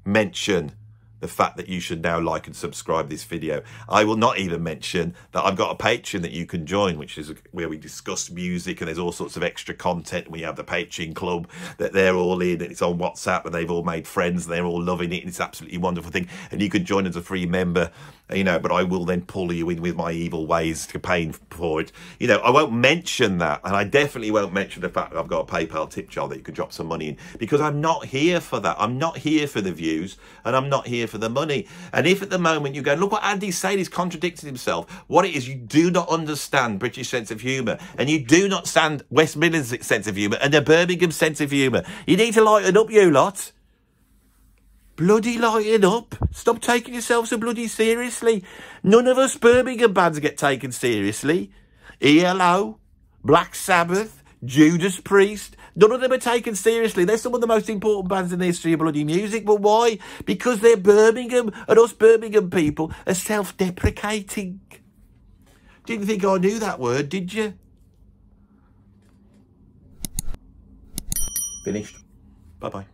mention the fact that you should now like and subscribe this video. I will not even mention that I've got a Patreon that you can join, which is where we discuss music and there's all sorts of extra content. We have the Patreon club that they're all in, and it's on WhatsApp and they've all made friends and they're all loving it, and it's an absolutely wonderful thing. And you can join as a free member, you know, but I will then pull you in with my evil ways to paying for it. You know, I won't mention that, and I definitely won't mention the fact that I've got a PayPal tip jar that you can drop some money in, because I'm not here for that. I'm not here for the views, and I'm not here for the money. And if at the moment you go, look what Andy's saying, he's contradicting himself, what it is, you do not understand British sense of humour, and you do not understand West Midlands sense of humour and the Birmingham sense of humour. You need to lighten up, you lot. Bloody lighten up. Stop taking yourself so bloody seriously. None of us Birmingham bands get taken seriously. ELO, Black Sabbath, Judas Priest, None of them are taken seriously. They're some of the most important bands in the history of bloody music. But why? Because they're Birmingham, and us Birmingham people are self-deprecating. Didn't think I knew that word, did you? Finished. Bye-bye.